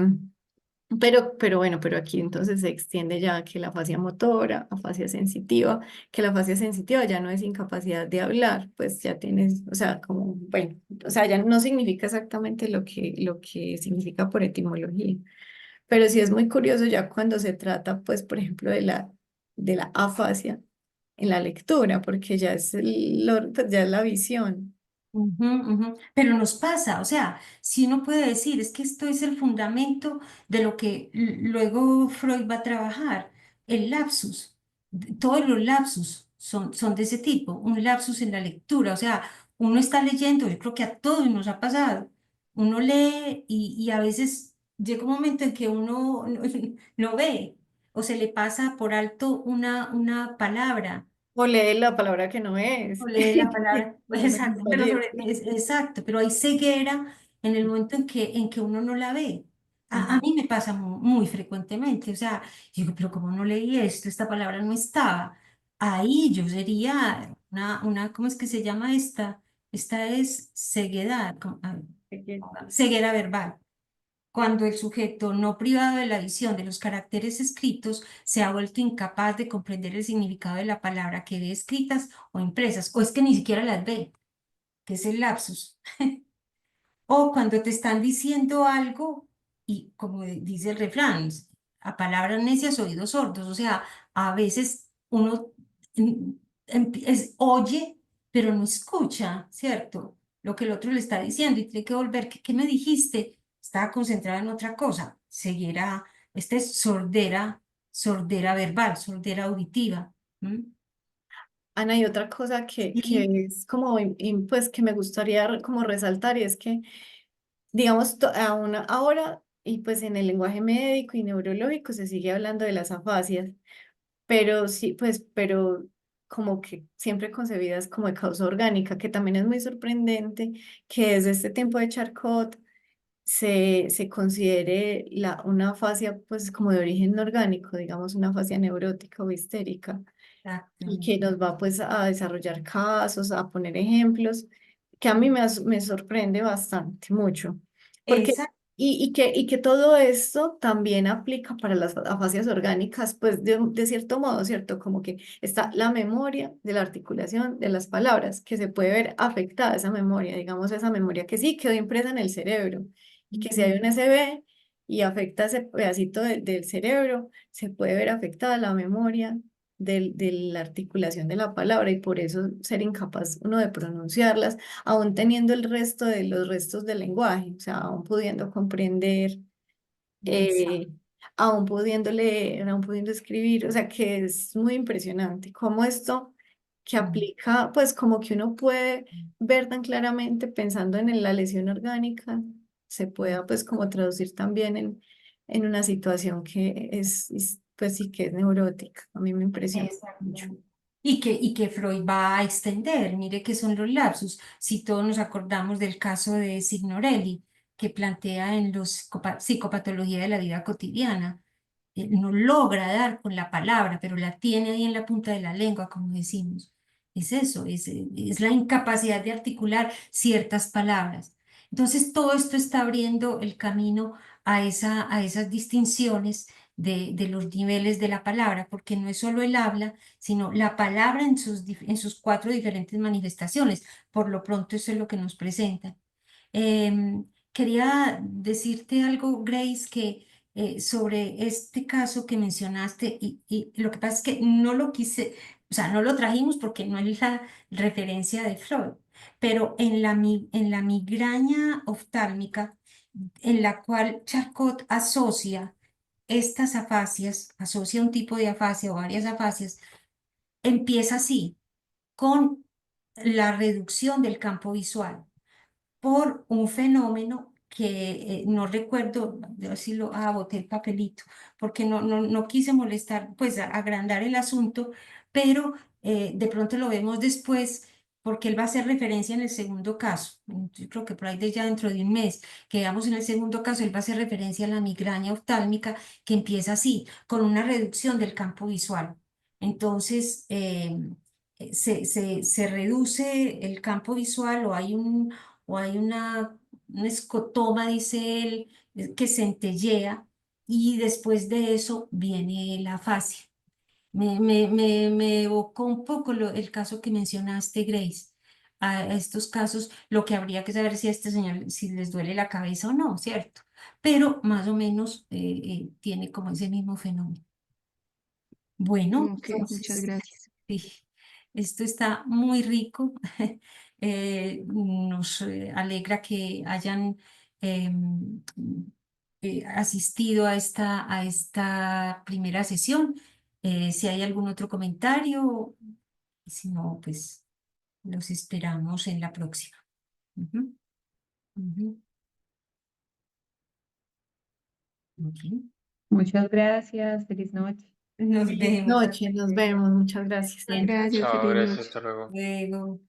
pero bueno, pero aquí entonces se extiende ya que la fascia motora, a fascia sensitiva, que la fascia sensitiva ya no es incapacidad de hablar, pues ya tienes, o sea, como, bueno, o sea, ya no significa exactamente lo que significa por etimología. Pero sí es muy curioso ya cuando se trata, pues, por ejemplo, de la afasia en la lectura, porque ya es, pues, ya es la visión. ujú, ujú. Pero nos pasa, o sea, si uno puede decir, es que esto es el fundamento de lo que luego Freud va a trabajar, el lapsus. Todos los lapsus son de ese tipo, un lapsus en la lectura, o sea, uno está leyendo, yo creo que a todos nos ha pasado, uno lee y a veces llega un momento en que uno no ve o se le pasa por alto una palabra O lee la palabra que no o es. lee la palabra, No me exacto, pero parece. exacto, pero hay ceguera en el momento en que uno no la ve. A Ujú. mí me pasa muy frecuentemente, o sea, yo digo, pero ¿cómo no leí esto? Esta palabra no estaba. Ahí yo sería ¿cómo es que se llama esta? Esta es ceguedad, ceguera verbal. Cuando el sujeto no privado de la visión de los caracteres escritos se ha vuelto incapaz de comprender el significado de la palabra que ve escritas o impresas, o es que ni siquiera las ve, que es el lapsus. O cuando te están diciendo algo y como dice el refrán, a palabras necias, oídos sordos, o sea, a veces uno oye, pero no escucha, ¿cierto? Lo que el otro le está diciendo y tiene que volver, ¿qué me dijiste? Estaba concentrada en otra cosa, ceguera, esta es sordera, sordera verbal, sordera auditiva. ¿M? Ana, y otra cosa que Sí, es como, pues que me gustaría como resaltar y es que, digamos, ahora y pues en el lenguaje médico y neurológico se sigue hablando de las afasias, pero sí, pues, pero como que siempre concebidas como de causa orgánica, que también es muy sorprendente que desde este tiempo de Charcot se considere una afasia pues como de origen orgánico, digamos una afasia neurótica o histérica, y que exactamente. nos va pues a desarrollar casos, a poner ejemplos, que a mí me sorprende bastante, mucho, porque Esa, y que todo esto también aplica para las afasias orgánicas, pues de cierto modo, ¿cierto? Como que está la memoria de la articulación de las palabras, que se puede ver afectada esa memoria, digamos esa memoria que sí quedó impresa en el cerebro, y que si hay un SB y afecta ese pedacito del cerebro, se puede ver afectada la memoria de la articulación de la palabra y por eso ser incapaz uno de pronunciarlas, aún teniendo el resto de los restos del lenguaje, o sea, aún pudiendo comprender, esa. eh, aún pudiendo leer, aún pudiendo escribir, o sea, que es muy impresionante cómo esto que aplica, pues como que uno puede ver tan claramente pensando en la lesión orgánica, se pueda pues como traducir también en una situación que pues sí que es neurótica. A mí me impresiona mucho. Exactamente. Y que Freud va a extender, mire que son los lapsus. Si todos nos acordamos del caso de Signorelli, que plantea en los psicopatología de la vida cotidiana, no logra dar con la palabra, pero la tiene ahí en la punta de la lengua, como decimos. Es eso, es la incapacidad de articular ciertas palabras. Entonces, todo esto está abriendo el camino a esas distinciones de los niveles de la palabra, porque no es solo el habla, sino la palabra en sus cuatro diferentes manifestaciones. Por lo pronto, eso es lo que nos presenta. Quería decirte algo, Grace, que sobre este caso que mencionaste, y lo que pasa es que no lo quise, o sea, no lo trajimos porque no es la referencia de Freud, pero en la migraña oftálmica, en la cual Charcot asocia estas afasias, asocia un tipo de afasia o varias afasias, empieza así, con la reducción del campo visual por un fenómeno que no recuerdo, yo sí boté el papelito, porque no quise molestar, pues agrandar el asunto, pero de pronto lo vemos después, porque él va a hacer referencia en el segundo caso. Yo creo que por ahí de ya dentro de un mes, que veamos en el segundo caso, él va a hacer referencia a la migraña oftálmica, que empieza así, con una reducción del campo visual. Entonces, se reduce el campo visual o hay un escotoma, dice él, que centellea y después de eso viene la fascia. Me evocó un poco el caso que mencionaste, Grace. A estos casos, lo que habría que saber si a este señor, si les duele la cabeza o no, ¿cierto? Pero más o menos tiene como ese mismo fenómeno. Bueno, Ok, muchas entonces, gracias. sí, esto está muy rico. Nos alegra que hayan em, asistido a esta primera sesión. Si hay algún otro comentario, si no, pues los esperamos en la próxima. Ujú, ujú. Ok. Muchas gracias, feliz noche. Nos vemos. Noche, nos vemos. Muchas gracias. Bien. Gracias, Chao, feliz gracias, noche. hasta luego. Luego.